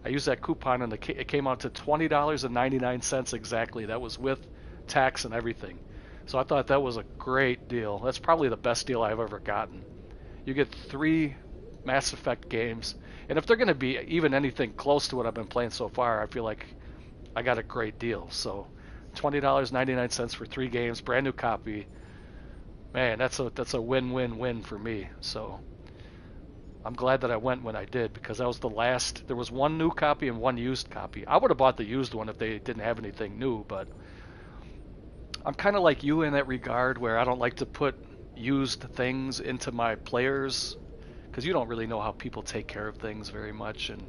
Speaker 1: I used that coupon, and it came out to $20.99 exactly. That was with tax and everything. So I thought that was a great deal. That's probably the best deal I've ever gotten. You get 3 Mass Effect games, and if they're going to be even anything close to what I've been playing so far, I feel like I got a great deal. So $20.99 for 3 games, brand new copy. Man, that's a win-win-win for me. So I'm glad that I went when I did, because that was the last. There was 1 new copy and 1 used copy. I would have bought the used one if they didn't have anything new, but I'm kind of like you in that regard, where I don't like to put used things into my players, because you don't really know how people take care of things very much. And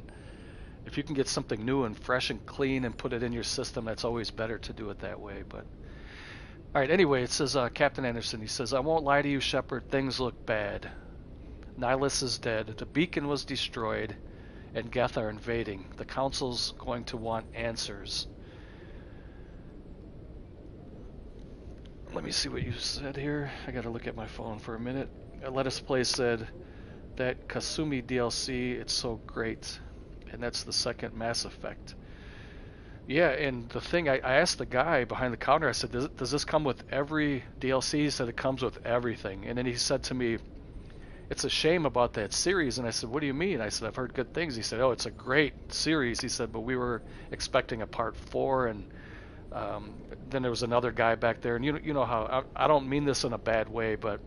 Speaker 1: if you can get something new and fresh and clean and put it in your system, that's always better to do it that way. But all right, anyway, it says Captain Anderson, he says, I won't lie to you, Shepard, things look bad. Nihilus is dead, the beacon was destroyed, and Geth are invading. The Council's going to want answers. Let me see what you said here. I gotta look at my phone for a minute. Let Us Play said that Kasumi DLC, it's so great. And that's the second Mass Effect. Yeah, and the thing, I asked the guy behind the counter, I said, does this come with every DLC? He said it comes with everything. And then he said to me, it's a shame about that series. And I said, what do you mean? I said, I've heard good things. He said, oh, it's a great series. He said, but we were expecting a part 4, and then there was another guy back there, and you know how, I don't mean this in a bad way, but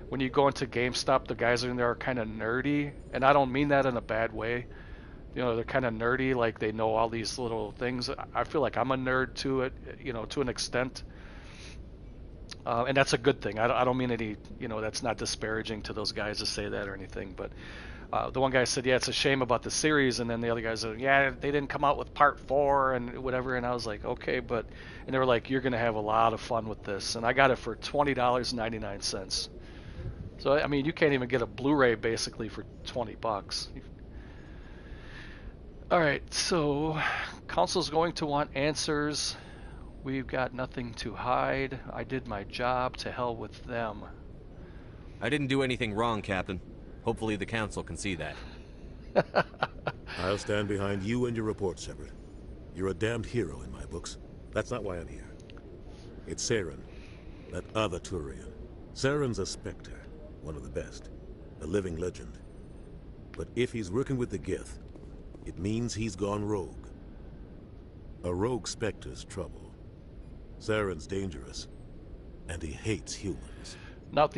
Speaker 1: when you go into GameStop, the guys in there are kind of nerdy, and I don't mean that in a bad way. You know, they're kind of nerdy, like they know all these little things. I feel like I'm a nerd to it, to an extent, and that's a good thing. I don't mean any, that's not disparaging to those guys to say that or anything, but the one guy said, yeah, it's a shame about the series, and then the other guy said, yeah, they didn't come out with part 4 and whatever, and I was like, okay, and they were like, you're going to have a lot of fun with this, and I got it for $20.99. So, I mean, you can't even get a Blu-ray basically for $20. All right, so Council's going to want answers. We've got nothing to hide. I did my job. To hell with them.
Speaker 10: I didn't do anything wrong, Captain. Hopefully the Council can see that.
Speaker 4: I'll stand behind you and your report, Shepard. You're a damned hero in my books. That's not why I'm here. It's Saren, that other Turian. Saren's a Spectre, one of the best, a living legend. But if he's working with the Geth, it means he's gone rogue. A rogue Spectre's trouble. Saren's dangerous, and he hates humans.
Speaker 1: Now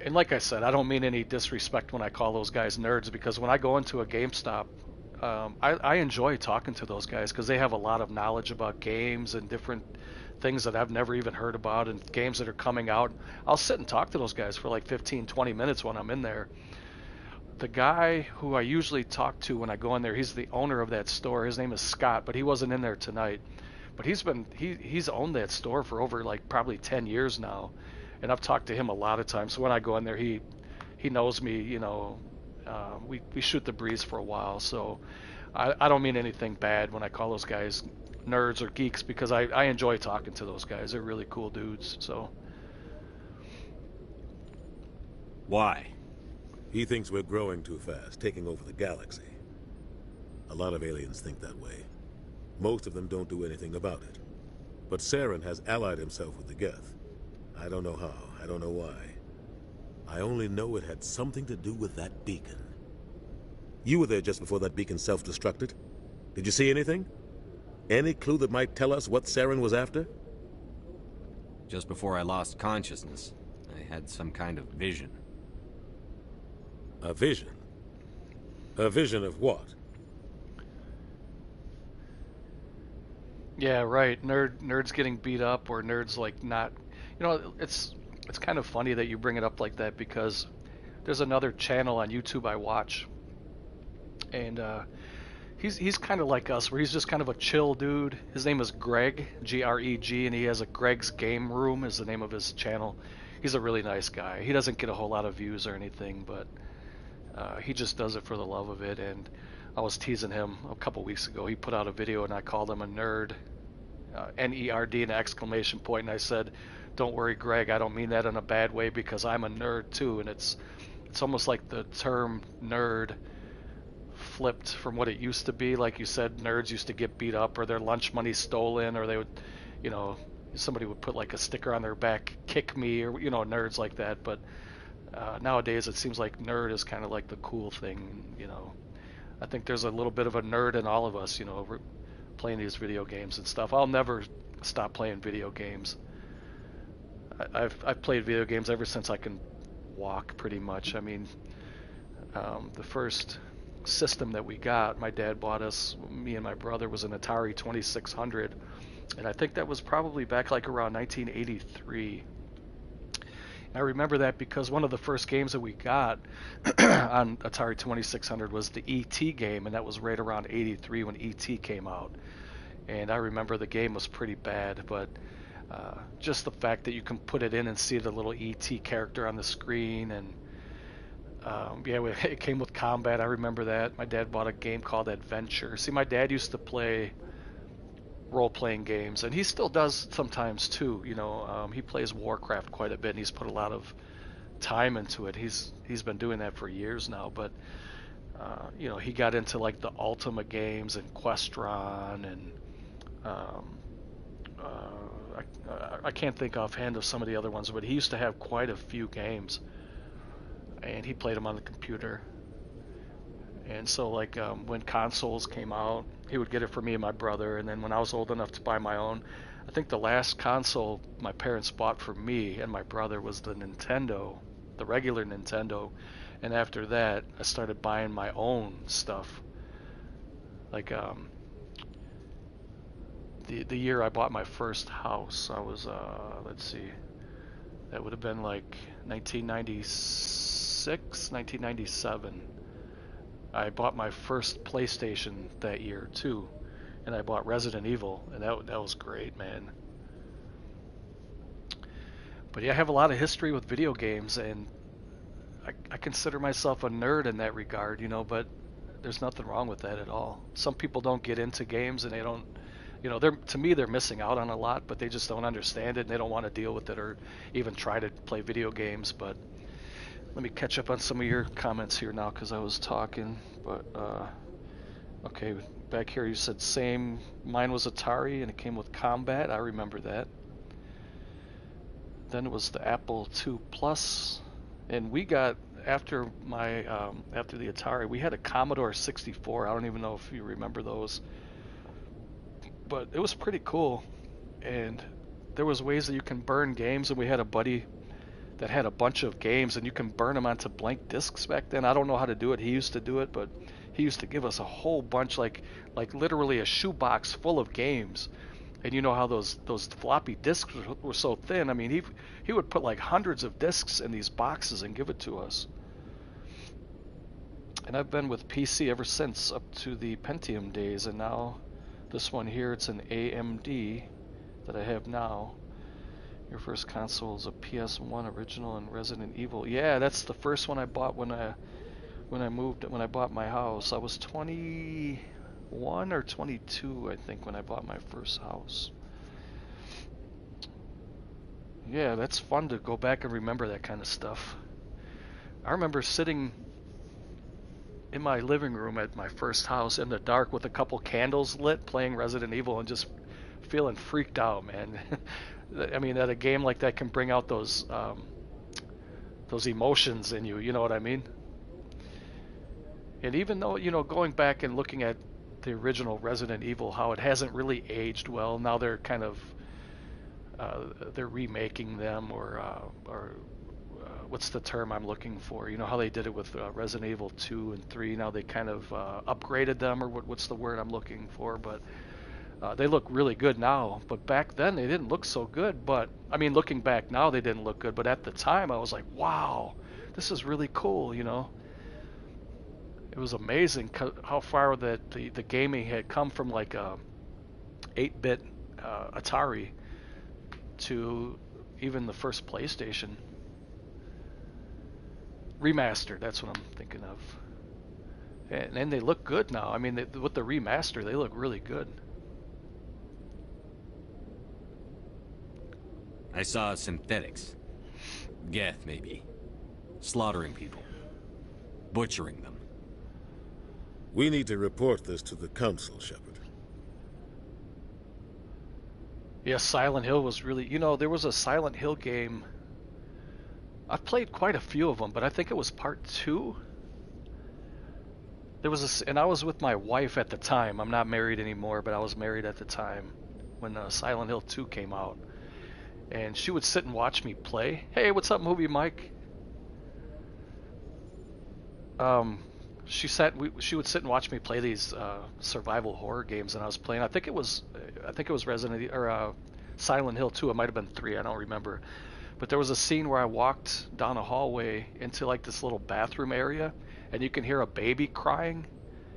Speaker 1: and like I said, I don't mean any disrespect when I call those guys nerds, because when I go into a GameStop, I enjoy talking to those guys because they have a lot of knowledge about games and different things that I've never even heard about, and games that are coming out. I'll sit and talk to those guys for like 15-20 minutes when I'm in there. The guy who I usually talk to when I go in there, he's the owner of that store. His name is Scott, but he wasn't in there tonight. But he's owned that store for over like probably 10 years now, and I've talked to him a lot of times. So when I go in there, he knows me. We shoot the breeze for a while. So I don't mean anything bad when I call those guys nerds or geeks, because I enjoy talking to those guys. They're really cool dudes. So
Speaker 8: why?
Speaker 4: He thinks we're growing too fast, taking over the galaxy. A lot of aliens think that way. Most of them don't do anything about it. But Saren has allied himself with the Geth. I don't know how, I don't know why. I only know it had something to do with that beacon. You were there just before that beacon self-destructed. Did you see anything? Any clue that might tell us what Saren was after?
Speaker 10: Just before I lost consciousness, I had some kind of vision.
Speaker 4: A vision? A vision of what?
Speaker 1: yeah, right. Nerds getting beat up, or nerds like not. You know, it's kind of funny that you bring it up like that, because there's another channel on YouTube I watch, and he's kind of like us, where he's just kind of a chill dude. His name is Greg, Greg, and he has a Greg's Game Room is the name of his channel. He's a really nice guy. He doesn't get a whole lot of views or anything, but he just does it for the love of it. And I was teasing him a couple weeks ago. He put out a video and I called him a nerd, N-E-R-D, an exclamation point, and I said, "Don't worry, Greg, I don't mean that in a bad way, because I'm a nerd too." And it's almost like the term nerd flipped from what it used to be. Like you said, nerds used to get beat up or their lunch money stolen, or they would, you know, somebody would put like a sticker on their back, "kick me," or, you know, nerds like that. But nowadays it seems like nerd is kind of like the cool thing, you know. I think there's a little bit of a nerd in all of us, you know, playing these video games and stuff. I'll never stop playing video games. I've played video games ever since I can walk, pretty much. I mean, the first system that we got, my dad bought us, me and my brother, was an Atari 2600, and I think that was probably back like around 1983. I remember that because one of the first games that we got on Atari 2600 was the E.T. game, and that was right around 83 when E.T. came out. And I remember the game was pretty bad, but just the fact that you can put it in and see the little E.T. character on the screen, and yeah, it came with combat. I remember that. My dad bought a game called Adventure. See, my dad used to play role-playing games, and he still does sometimes too. You know, he plays Warcraft quite a bit, and he's put a lot of time into it. He's been doing that for years now. But you know, he got into like the Ultima games and Questron, and I can't think offhand of some of the other ones, but he used to have quite a few games, and he played them on the computer. And so, like, when consoles came out, he would get it for me and my brother. And then when I was old enough to buy my own, I think the last console my parents bought for me and my brother was the Nintendo, the regular Nintendo. And after that, I started buying my own stuff. Like, the year I bought my first house, I was, let's see, that would have been like 1996, 1997. I bought my first PlayStation that year too, and I bought Resident Evil, and that was great, man. But yeah, I have a lot of history with video games, and I consider myself a nerd in that regard, you know, but there's nothing wrong with that at all. Some people don't get into games, and they don't, you know, to me they're missing out on a lot, but they just don't understand it, and they don't want to deal with it or even try to play video games. But let me catch up on some of your comments here now, because I was talking. But okay, back here you said same. Mine was Atari, and it came with combat. I remember that. Then it was the Apple II Plus, and we got after my after the Atari, we had a Commodore 64. I don't even know if you remember those, but it was pretty cool. And there was ways that you can burn games, and we had a buddy that had a bunch of games, and you can burn them onto blank discs back then. I don't know how to do it. He used to do it, but he used to give us a whole bunch, like literally a shoebox full of games. And you know how those floppy disks were so thin. I mean, he would put like hundreds of discs in these boxes and give it to us. And I've been with PC ever since, up to the Pentium days, and now this one here, it's an AMD that I have now. Your first console is a PS1 original and Resident Evil. Yeah, that's the first one I bought when I bought my house. I was 20. 21 or 22, I think, when I bought my first house. Yeah, that's fun to go back and remember that kind of stuff. I remember sitting in my living room at my first house in the dark with a couple candles lit, playing Resident Evil, and just feeling freaked out, man. I mean, that a game like that can bring out those emotions in you, you know what I mean? And even though, you know, going back and looking at the original Resident Evil, how it hasn't really aged well, now they're kind of they're remaking them, or what's the term I'm looking for? You know how they did it with Resident Evil 2 and 3. Now they kind of upgraded them, or what's the word I'm looking for? But they look really good now. But back then they didn't look so good. But I mean, looking back now, they didn't look good. But at the time, I was like, wow, this is really cool. You know, it was amazing how far that the gaming had come from like a 8-bit Atari to even the first PlayStation. Remastered, that's what I'm thinking of. And they look good now. I mean, with the remaster, they look really good.
Speaker 10: I saw synthetics. Geth, maybe. Slaughtering people. Butchering them.
Speaker 4: We need to report this to the Council, Shepard.
Speaker 1: Yeah, Silent Hill was really... You know, there was a Silent Hill game... I've played quite a few of them, but I think it was part 2. There was and I was with my wife at the time. I'm not married anymore, but I was married at the time when Silent Hill 2 came out. And she would sit and watch me play. Hey, what's up, Movie Mike? She would sit and watch me play these survival horror games, and I was playing. I think it was Resident or Silent Hill 2. It might have been 3. I don't remember. But there was a scene where I walked down a hallway into like this little bathroom area, and you can hear a baby crying,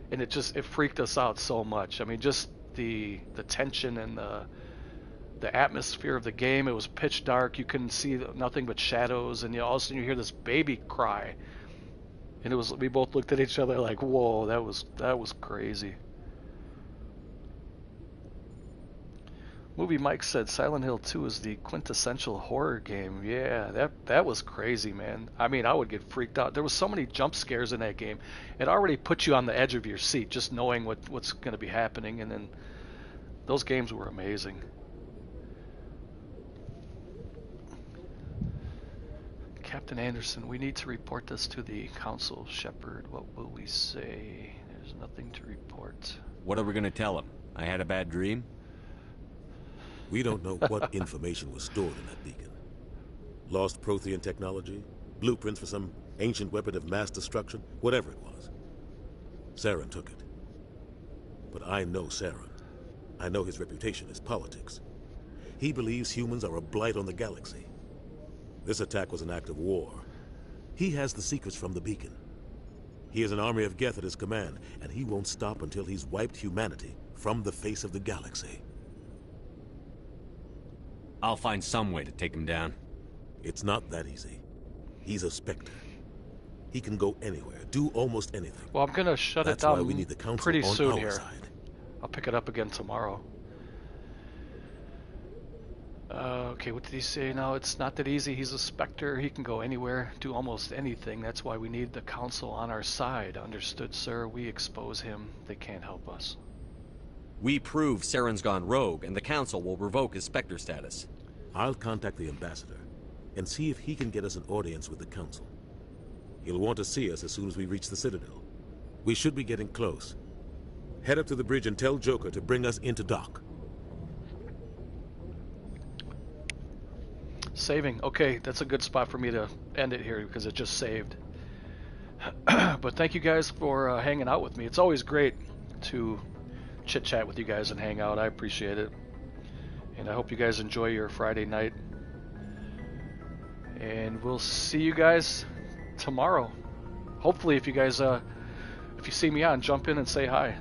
Speaker 1: and it freaked us out so much. I mean, just the tension and the atmosphere of the game. It was pitch dark. You couldn't see nothing but shadows, and all of a sudden you hear this baby cry, and we both looked at each other like, whoa, that was crazy. Movie Mike said Silent Hill 2 is the quintessential horror game. Yeah, that was crazy, man. I mean, I would get freaked out. There was so many jump scares in that game. It already put you on the edge of your seat just knowing what's going to be happening, and then those games were amazing. Captain Anderson, we need to report this to the Council. Shepard, what will we say? There's nothing to report.
Speaker 10: What are we going to tell him? I had a bad dream?
Speaker 4: We don't know what information was stored in that beacon. Lost Prothean technology, blueprints for some ancient weapon of mass destruction, whatever it was. Saren took it. But I know Saren. I know his reputation is politics. He believes humans are a blight on the galaxy. This attack was an act of war. He has the secrets from the beacon. He has an army of Geth at his command, and he won't stop until he's wiped humanity from the face of the galaxy.
Speaker 10: I'll find some way to take him down.
Speaker 4: It's not that easy. He's a Spectre. He can go anywhere, do almost anything.
Speaker 1: Well, I'm going to shut it
Speaker 4: That's
Speaker 1: down
Speaker 4: why we need the Council
Speaker 1: pretty
Speaker 4: on
Speaker 1: soon
Speaker 4: our
Speaker 1: here.
Speaker 4: side.
Speaker 1: I'll pick it up again tomorrow. Okay, what did he say? No, it's not that easy. He's a Spectre. He can go anywhere, do almost anything. That's why we need the Council on our side. Understood, sir? We expose him. They can't help us.
Speaker 10: We prove Saren's gone rogue, and the Council will revoke his Spectre status.
Speaker 4: I'll contact the Ambassador and see if he can get us an audience with the Council. He'll want to see us as soon as we reach the Citadel. We should be getting close. Head up to the bridge and tell Joker to bring us into dock.
Speaker 1: Saving. Okay, that's a good spot for me to end it here because it just saved. But thank you guys for hanging out with me. It's always great to chit-chat with you guys and hang out. I appreciate it. And I hope you guys enjoy your Friday night. And we'll see you guys tomorrow. Hopefully, if you guys, if you see me on, jump in and say hi.